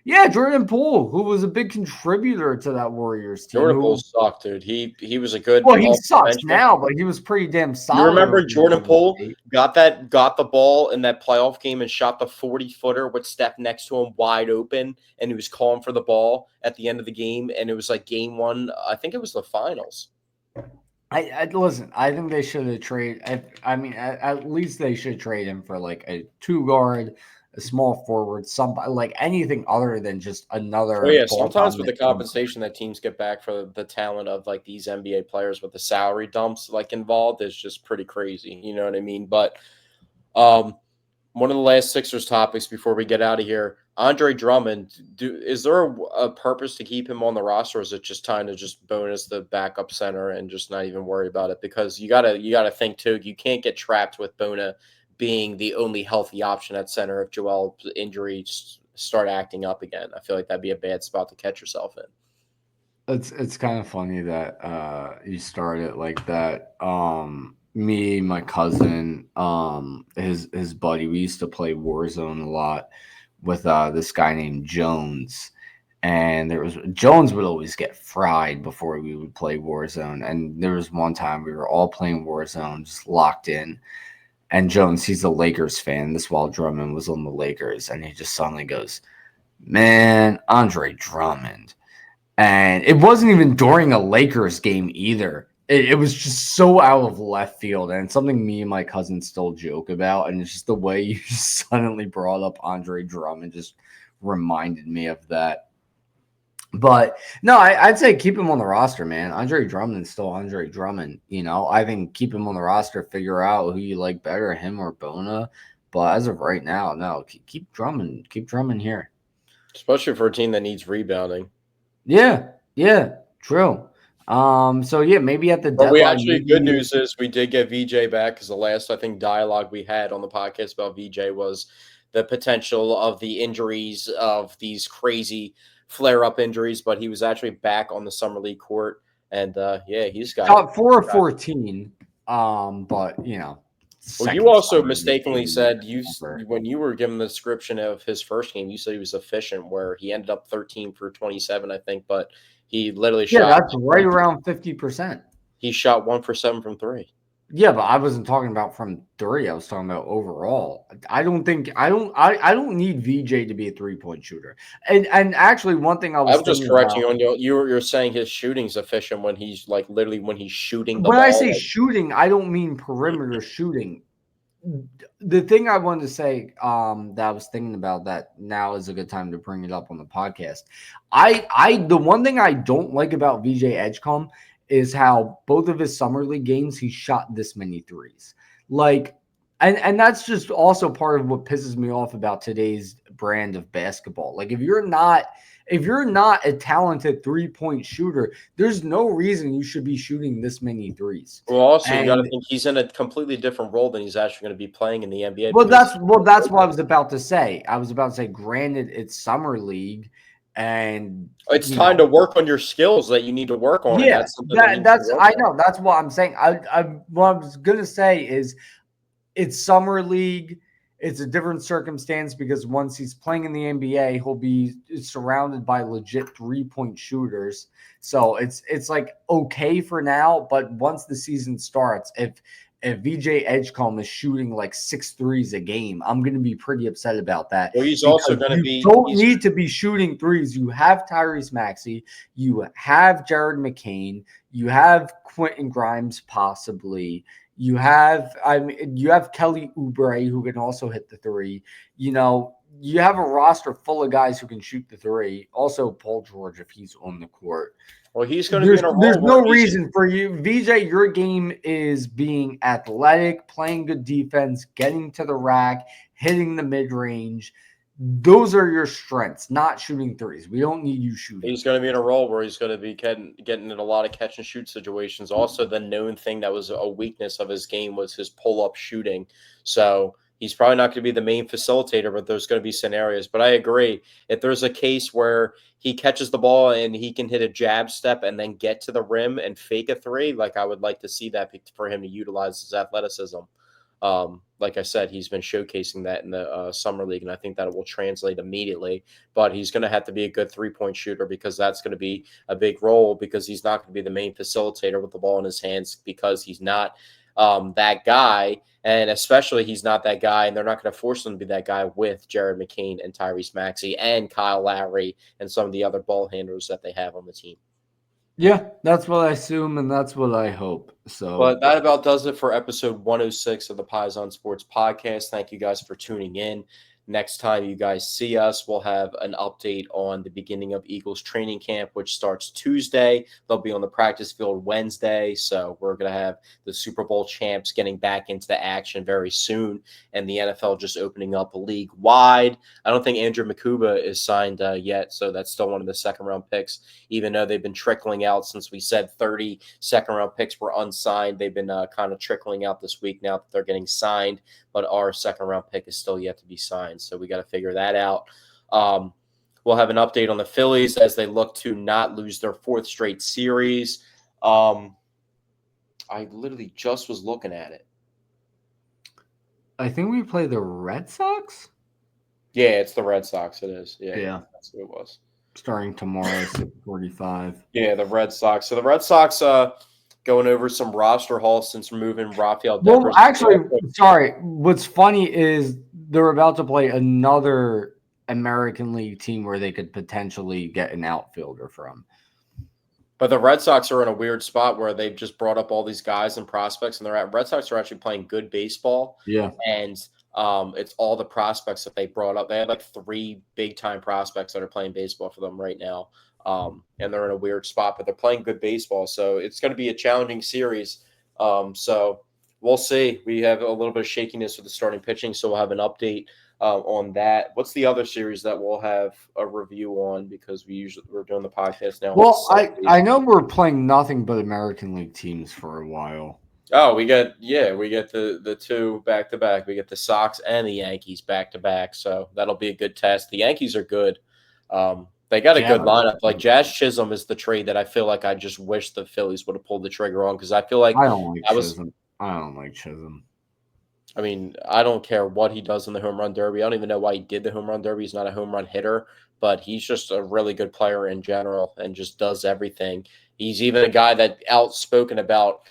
Yeah, Jordan Poole, who was a big contributor to that Warriors team. Jordan Poole sucked, dude. He was a good Well, he off the sucks bench man. now, but he was pretty damn You solid over remember in Jordan Golden Poole State. got the ball in that playoff game and shot the 40-footer with Steph next to him wide open, and he was calling for the ball at the end of the game, and it was like game one. I think it was the finals. I listen. I think they should have traded. I mean, at least they should trade him for like a 2 guard, a small forward, somebody like anything other than just Oh another yeah, ball sometimes with the dominant point guard. compensation that teams get back for the talent of like these NBA players with the salary dumps like involved is just pretty crazy. You know what I mean? But um, one of the last Sixers topics before we get out of here, Andre Drummond. Is there a purpose to keep him on the roster, or is it just time to just bonus the backup center and just not even worry about it? Because you gotta think too. You can't get trapped with Bona being the only healthy option at center if Joel's injury start acting up again. I feel like that'd be a bad spot to catch yourself in. It's kind of funny that you started like that. Me, my cousin, his buddy, we used to play Warzone a lot with this guy named Jones. And there was Jones would always get fried before we would play Warzone. And there was one time we were all playing Warzone, just locked in. And Jones, he's a Lakers fan. This while Drummond was on the Lakers, and he just suddenly goes, "Man, Andre Drummond." And it wasn't even during a Lakers game either. It was just so out of left field, and it's something me and my cousin still joke about. And it's just the way you just suddenly brought up Andre Drummond just reminded me of that. But no, I'd say keep him on the roster, man. Andre Drummond's still Andre Drummond. I think keep him on the roster. Figure out who you like better, him or Bona. But as of right now, no, keep Drummond. Keep Drummond here. Especially for a team that needs rebounding. Yeah, true. So yeah, maybe at the But deadline, good news is we did get VJ back, because the last, I think, dialogue we had on the podcast about VJ was the potential of the injuries of these crazy flare-up injuries, but he was actually back on the summer league court, and yeah, he's got top 4 of 14. But Well, you also summer mistakenly league said number. when you were given the description of his first game, you said he was efficient, where he ended up 13 for 27, I think, but he literally Yeah, shot. that's right around 50%. He shot 1 for 7 from 3. Yeah, but I wasn't talking about from 3. I was talking about overall. I don't need VJ to be a 3-point shooter. And actually, one thing I was I'm just thinking correcting about, you on you're saying his shooting's efficient when he's like literally when he's shooting the when ball. I say shooting, I don't mean perimeter shooting. The thing I wanted to say, that I was thinking about, that now is a good time to bring it up on the podcast. The one thing I don't like about VJ Edgecombe is how both of his summer league games he shot this many threes. Like, and that's just also part of what pisses me off about today's brand of basketball. Like, if you're not a talented 3-point shooter, there's no reason you should be shooting this many threes. Well, also you got to And think he's in a completely different role than he's actually going to be playing in the NBA. well, that's what I was about to say. I was about to say, granted, it's summer league, and It's time to work on your skills that you need to work on, and yeah, that's something that that's I know. That's what I'm saying. What I was gonna say is, it's summer league. It's a different circumstance because once he's playing in the NBA, he'll be surrounded by legit 3-point shooters. So it's like okay for now, but once the season starts, if VJ Edgecombe is shooting like 6 threes a game, I'm going to be pretty upset about that. Well, he's also going to be. Don't need to be shooting threes. You have Tyrese Maxey, you have Jared McCain, you have Quentin Grimes possibly. You have Kelly Oubre, who can also hit the 3. You have a roster full of guys who can shoot the 3. Also, Paul George, if he's on the court. Well, he's going to be in a role. There's no reason for you, VJ. Your game is being athletic, playing good defense, getting to the rack, hitting the mid range. Those are your strengths, not shooting threes. We don't need you shooting. He's going to be in a role where he's going to be getting in a lot of catch and shoot situations. Also, the known thing that was a weakness of his game was his pull up shooting. So he's probably not going to be the main facilitator, but there's going to be scenarios. But I agree. If there's a case where he catches the ball and he can hit a jab step and then get to the rim and fake a 3, like I would like to see that for him to utilize his athleticism. Like I said, he's been showcasing that in the summer league, and I think that it will translate immediately. But he's going to have to be a good 3-point shooter, because that's going to be a big role, because he's not going to be the main facilitator with the ball in his hands, because he's not that guy, and especially he's not that guy, and they're not going to force him to be that guy with Jared McCain and Tyrese Maxey and Kyle Lowry and some of the other ball handlers that they have on the team. Yeah, that's what I assume, and that's what I hope. So, but that about does it for episode 106 of the Paisan Sports podcast. Thank you guys for tuning in. Next time you guys see us, we'll have an update on the beginning of Eagles training camp, which starts Tuesday. They'll be on the practice field Wednesday. So we're going to have the Super Bowl champs getting back into the action very soon, and the NFL just opening up league-wide. I don't think Andrew Makuba is signed yet, so that's still one of the second-round picks, even though they've been trickling out since we said 30 second-round picks were unsigned. They've been kind of trickling out this week now that they're getting signed, but our second-round pick is still yet to be signed. So we got to figure that out. We'll have an update on the Phillies as they look to not lose their 4th straight series. I literally just was looking at it. I think we play the Red Sox. Yeah, it's the Red Sox. It is. Yeah. That's what it was. Starting tomorrow, 6:45. Yeah, the Red Sox. So the Red Sox going over some roster hauls since removing Rafael Well, Devers. actually, sorry. What's funny is they're about to play another American League team where they could potentially get an outfielder from. But the Red Sox are in a weird spot where they've just brought up all these guys and prospects, and Red Sox are actually playing good baseball. Yeah. And it's all the prospects that they brought up. They have like 3 big-time prospects that are playing baseball for them right now. And they're in a weird spot, but they're playing good baseball. So it's going to be a challenging series. So we'll see. We have a little bit of shakiness with the starting pitching, so we'll have an update on that. What's the other series that we'll have a review on, because we're doing the podcast now? Well, I know we're playing nothing but American League teams for a while. Oh, we get the 2 back-to-back. We get the Sox and the Yankees back-to-back, so that'll be a good test. The Yankees are good. They got a good lineup. Like Jazz Chisholm is the trade that I feel like I just wish the Phillies would have pulled the trigger on, because I feel like I don't like Chisholm. I mean, I don't care what he does in the home run derby. I don't even know why he did the home run derby. He's not a home run hitter, but he's just a really good player in general and just does everything. He's even a guy that outspoken about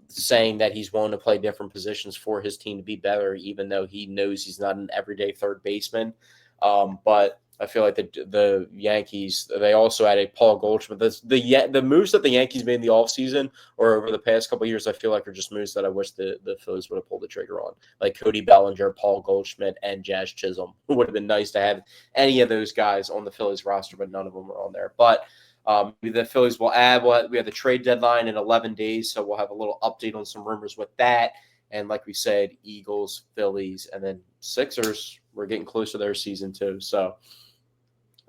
saying that he's willing to play different positions for his team to be better, even though he knows he's not an everyday third baseman. But I feel like the Yankees, they also added Paul Goldschmidt. The moves that the Yankees made in the offseason or over the past couple of years, I feel like are just moves that I wish the Phillies would have pulled the trigger on. Like Cody Bellinger, Paul Goldschmidt, and Jazz Chisholm. It would have been nice to have any of those guys on the Phillies roster, but none of them are on there. But the Phillies will add we have the trade deadline in 11 days, so we'll have a little update on some rumors with that. And like we said, Eagles, Phillies, and then Sixers, we're getting close to their season too. So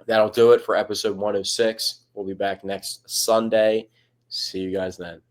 that'll do it for episode 106. We'll be back next Sunday. See you guys then.